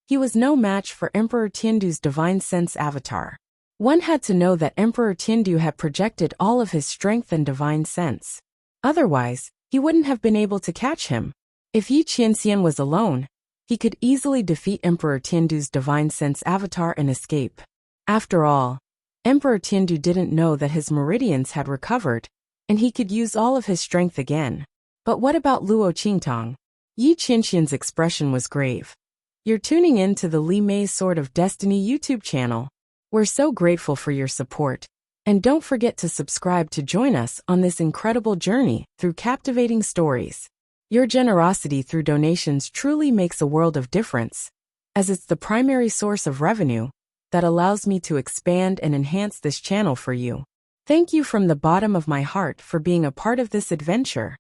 he was no match for Emperor Tiandu's divine sense avatar. One had to know that Emperor Tiandu had projected all of his strength and divine sense. Otherwise, he wouldn't have been able to catch him. If Yi Qianxian was alone, he could easily defeat Emperor Tiandu's divine sense avatar and escape. After all, Emperor Tiandu didn't know that his meridians had recovered, and he could use all of his strength again. But what about Luo Qingtong? Yi Qianxian's expression was grave. You're tuning in to the Li Mei Sword of Destiny YouTube channel. We're so grateful for your support. And don't forget to subscribe to join us on this incredible journey through captivating stories. Your generosity through donations truly makes a world of difference, as it's the primary source of revenue that allows me to expand and enhance this channel for you. Thank you from the bottom of my heart for being a part of this adventure.